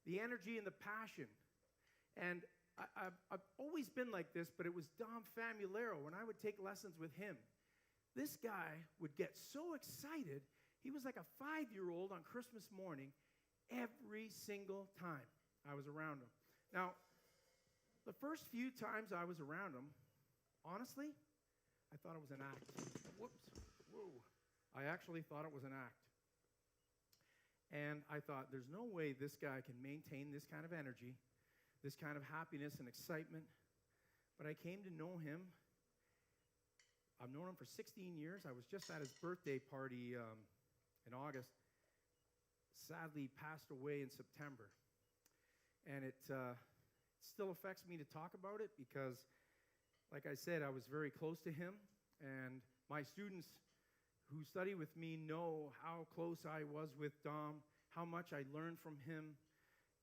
the energy and the passion. And I've always been like this, but it was Dom Famulero when I would take lessons with him. This guy would get so excited. He was like a 5-year-old on Christmas morning every single time I was around him. Now, the first few times I was around him, honestly, I thought it was an act. Whoops. Whoa. I actually thought it was an act. And I thought, there's no way this guy can maintain this kind of energy, this kind of happiness and excitement. But I came to know him. I've known him for 16 years. I was just at his birthday party in August. Sadly, passed away in September. And it still affects me to talk about it because, like I said, I was very close to him. And my students who study with me know how close I was with Dom, how much I learned from him,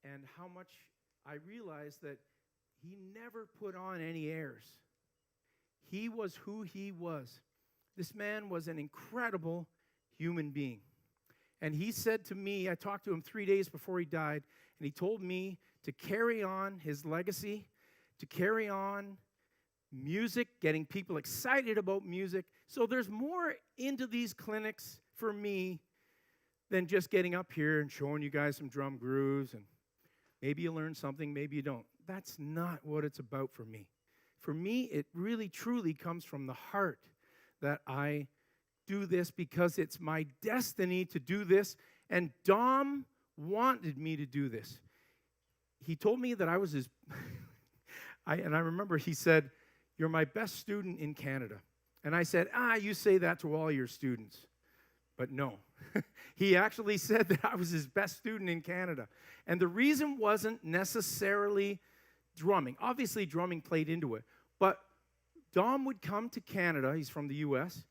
and how much I realized that he never put on any airs. He was who he was. This man was an incredible human being. And he said to me, I talked to him 3 days before he died, and he told me to carry on his legacy, to carry on music, getting people excited about music. So there's more into these clinics for me than just getting up here and showing you guys some drum grooves, and maybe you learn something, maybe you don't. That's not what it's about for me. For me, it really, truly comes from the heart that I do this because it's my destiny to do this, and Dom wanted me to do this. He told me that I was his, and I remember he said, "You're my best student in Canada." And I said, you say that to all your students. But no, he actually said that I was his best student in Canada. And the reason wasn't necessarily drumming. Obviously, drumming played into it. But Dom would come to Canada. He's from the U.S.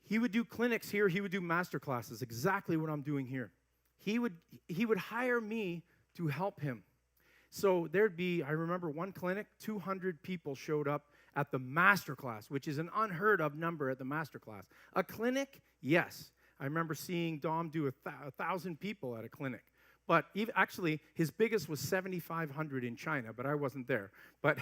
He would do clinics here. He would do masterclasses, exactly what I'm doing here. He would hire me to help him. So there'd be, I remember one clinic, 200 people showed up at the Masterclass, which is an unheard of number at the Masterclass. A clinic, yes. I remember seeing Dom do 1,000 people at a clinic. But actually, his biggest was 7,500 in China, but I wasn't there. But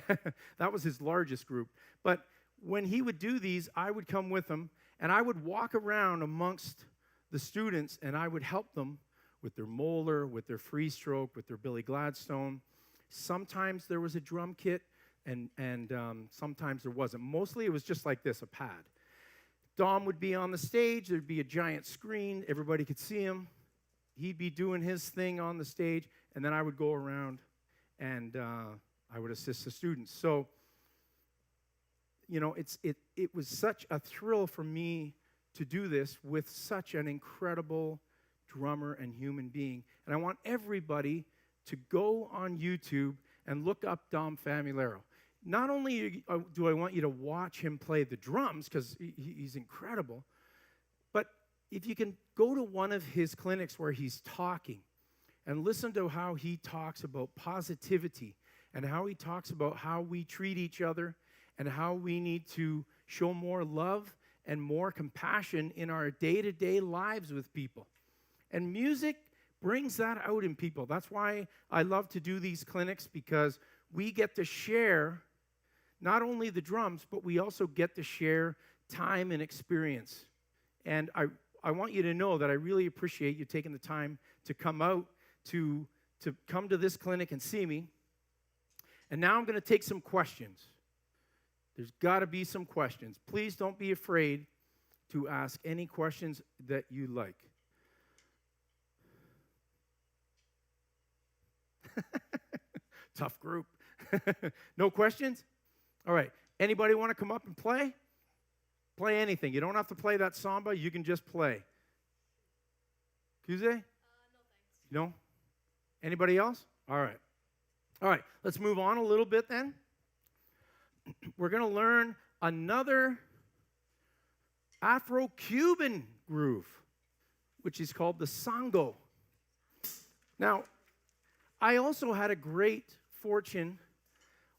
that was his largest group. But when he would do these, I would come with him, and I would walk around amongst the students, and I would help them with their Moeller, with their Freestroke, with their Billy Gladstone. Sometimes there was a drum kit, and sometimes there wasn't. Mostly it was just like this, a pad. Dom would be on the stage. There'd be a giant screen. Everybody could see him. He'd be doing his thing on the stage, and then I would go around, and I would assist the students. So, you know, it was such a thrill for me to do this with such an incredible drummer and human being. And I want everybody to go on YouTube and look up Dom Famulero. Not only do I want you to watch him play the drums, because he's incredible, but if you can go to one of his clinics where he's talking and listen to how he talks about positivity and how he talks about how we treat each other and how we need to show more love and more compassion in our day-to-day lives with people. And music brings that out in people. That's why I love to do these clinics, because we get to share not only the drums, but we also get to share time and experience. And I want you to know that I really appreciate you taking the time to come out, to come to this clinic and see me. And now I'm going to take some questions. There's got to be some questions. Please don't be afraid to ask any questions that you like. Tough group. No questions? All right. Anybody want to come up and play? Play anything. You don't have to play that samba. You can just play. Kuze? No thanks. No? Anybody else? All right. All right. Let's move on a little bit then. We're going to learn another Afro Cuban groove, which is called the Songo. Now, I also had a great fortune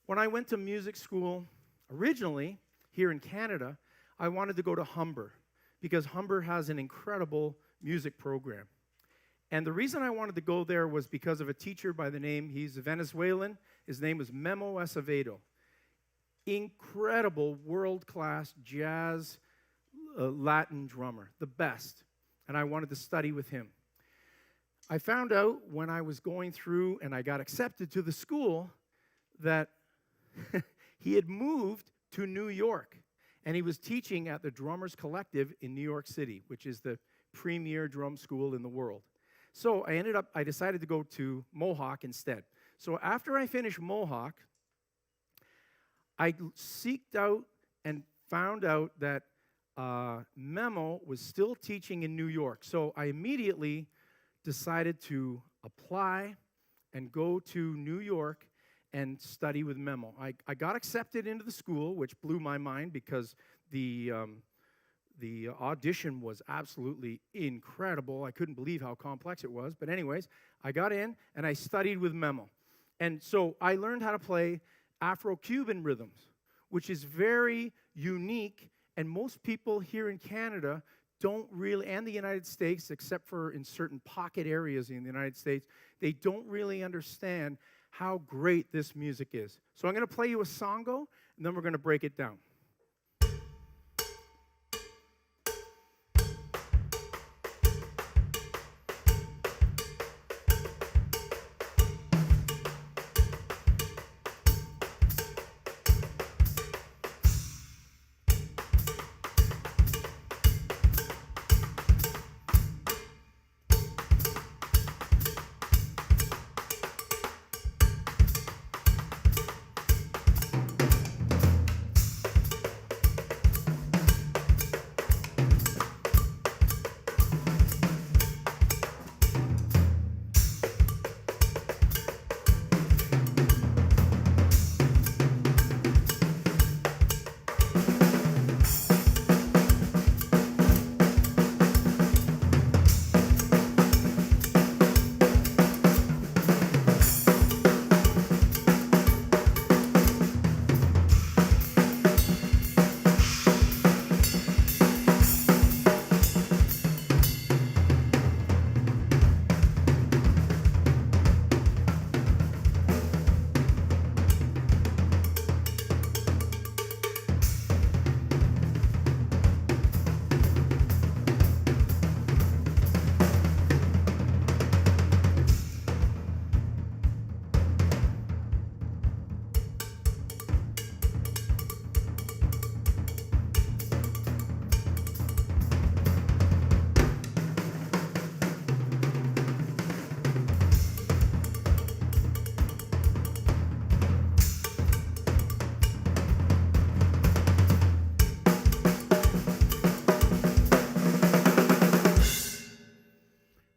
when I went to music school originally here in Canada. I wanted to go to Humber because Humber has an incredible music program. And the reason I wanted to go there was because of a teacher by the name, he's a Venezuelan, his name was Memo Acevedo. Incredible world-class jazz Latin drummer, the best. And I wanted to study with him. I found out when I was going through and I got accepted to the school that he had moved to New York. And he was teaching at the Drummers Collective in New York City, which is the premier drum school in the world. So I decided to go to Mohawk instead. So after I finished Mohawk, I seeked out and found out that Memo was still teaching in New York. So I immediately decided to apply and go to New York and study with Memo. I got accepted into the school, which blew my mind because the audition was absolutely incredible. I couldn't believe how complex it was. But anyways, I got in and I studied with Memo. And so I learned how to play Afro Cuban rhythms, which is very unique. And most people here in Canada don't really, and the United States, except for in certain pocket areas in the United States, they don't really understand how great this music is. So I'm going to play you a songo, and then we're going to break it down.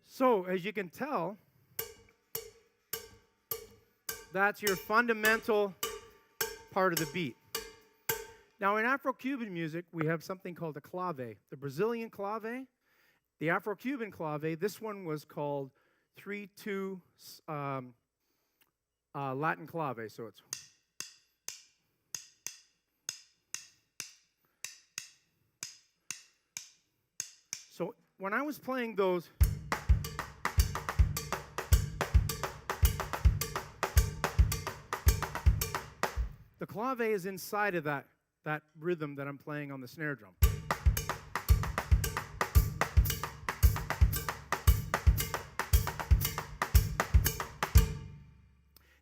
So, as you can tell, that's your fundamental part of the beat. Now, in Afro-Cuban music, we have something called a clave. The Brazilian clave, the Afro-Cuban clave, this one was called 3-2 Latin clave. So it's... So when I was playing those... The clave is inside of that rhythm that I'm playing on the snare drum.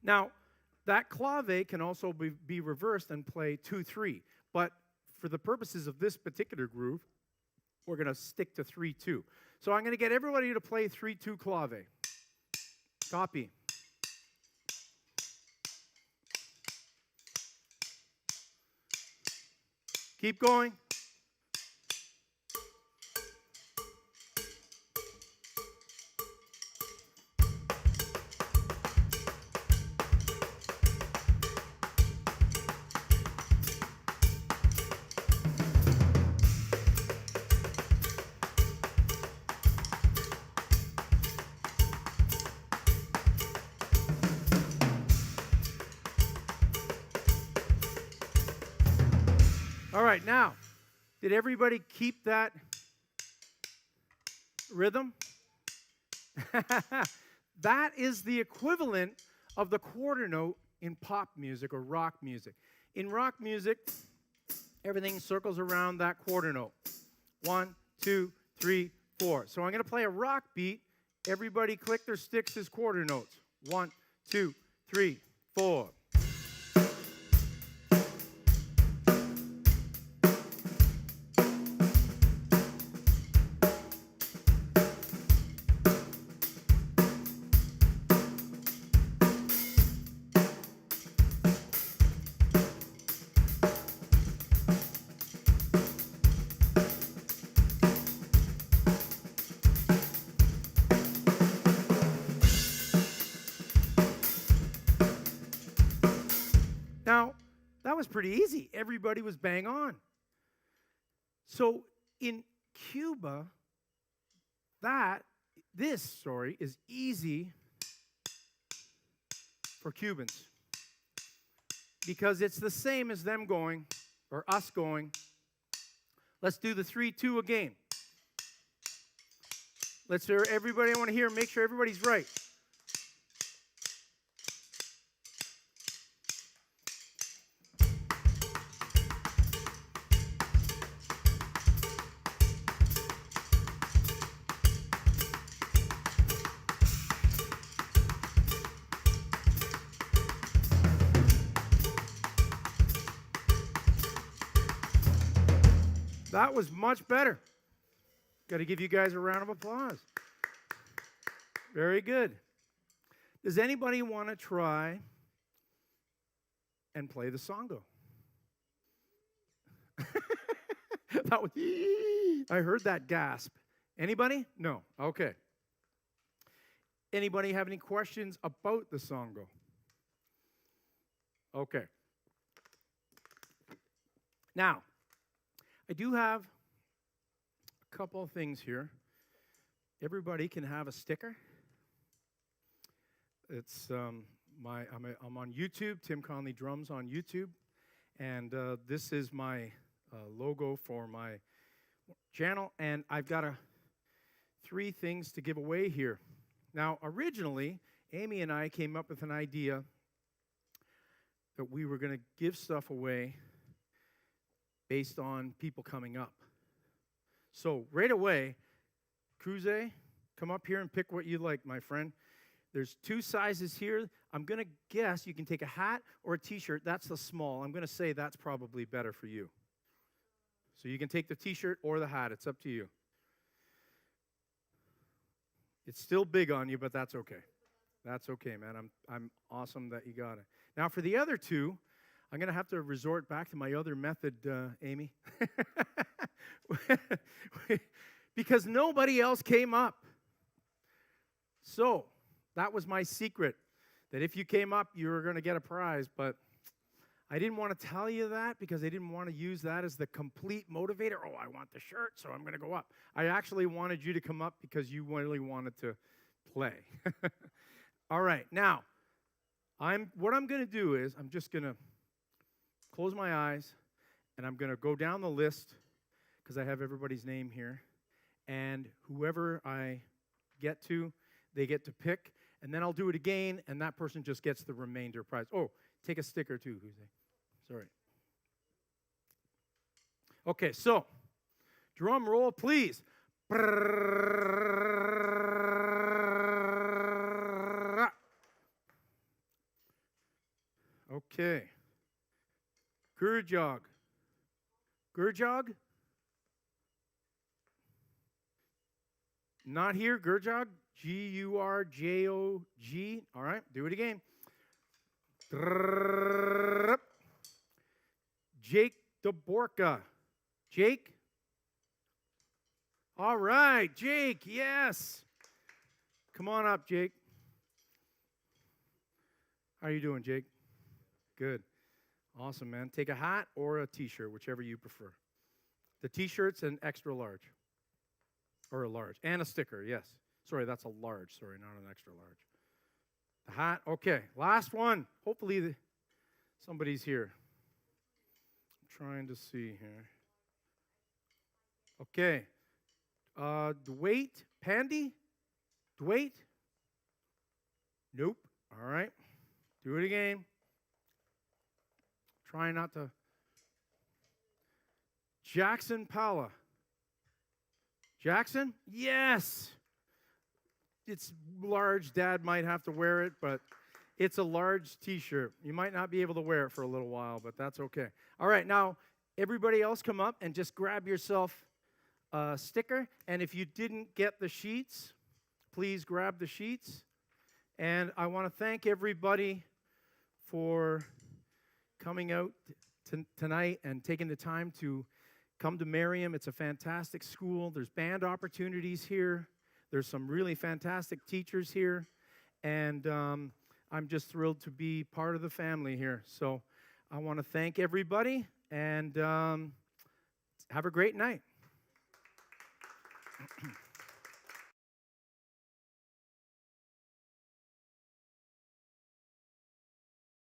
Now, that clave can also be reversed and play 2-3, but for the purposes of this particular groove, we're going to stick to 3-2. So I'm going to get everybody to play 3-2 clave. Copy. Keep going. All right, now, did everybody keep that rhythm? That is the equivalent of the quarter note in pop music or rock music. In rock music, everything circles around that quarter note. 1, 2, 3, 4. So I'm going to play a rock beat. Everybody click their sticks as quarter notes. 1, 2, 3, 4. Now, that was pretty easy. Everybody was bang on. So in Cuba, this is easy for Cubans because it's the same as them going, or us going. Let's do the 3-2 again. Let's hear everybody. I want to hear, make sure everybody's right. That was much better. Got to give you guys a round of applause. Very good. Does anybody want to try and play the songo? That was, I heard that gasp. Anybody? No. Okay. Anybody have any questions about the songo? Okay. Now, I do have a couple of things here. Everybody can have a sticker. It's I'm on YouTube, Tim Connolly Drums on YouTube, and this is my logo for my channel, and I've got 3 things to give away here. Now, originally, Amy and I came up with an idea that we were going to give stuff away based on people coming up. So right away, Cruze, come up here and pick what you like, my friend. There's 2 sizes here. I'm going to guess you can take a hat or a T-shirt. That's the small. I'm going to say that's probably better for you. So you can take the T-shirt or the hat. It's up to you. It's still big on you, but that's okay. That's okay, man. I'm awesome that you got it. Now for the other 2, I'm going to have to resort back to my other method, Amy. Because nobody else came up. So that was my secret, that if you came up, you were going to get a prize. But I didn't want to tell you that because I didn't want to use that as the complete motivator. Oh, I want the shirt, so I'm going to go up. I actually wanted you to come up because you really wanted to play. All right. Now, what I'm going to do is I'm just going to close my eyes, and I'm going to go down the list because I have everybody's name here. And whoever I get to, they get to pick. And then I'll do it again, and that person just gets the remainder prize. Oh, take a sticker too, Jose. Sorry. Okay, so drum roll, please. Okay. Gurjog. Gurjog? Not here. Gurjog. Gurjog. All right, do it again. Jake DeBorka. Jake? All right, Jake, yes. Come on up, Jake. How are you doing, Jake? Good. Awesome, man. Take a hat or a T-shirt, whichever you prefer. The T-shirt's an extra large. Or a large. And a sticker, yes. Sorry, that's a large. Sorry, not an extra large. The hat, okay. Last one. Hopefully somebody's here. I'm trying to see here. Okay. Dwight, Pandy? Dwight? Nope. All right. Do it again. Try not to. Jackson Pala. Jackson? Yes. It's large. Dad might have to wear it, but it's a large T-shirt. You might not be able to wear it for a little while, but that's okay. All right, now, everybody else come up and just grab yourself a sticker. And if you didn't get the sheets, please grab the sheets. And I want to thank everybody for coming out tonight and taking the time to come to Merriam. It's a fantastic school. There's band opportunities here. There's some really fantastic teachers here. And I'm just thrilled to be part of the family here. So I want to thank everybody and have a great night.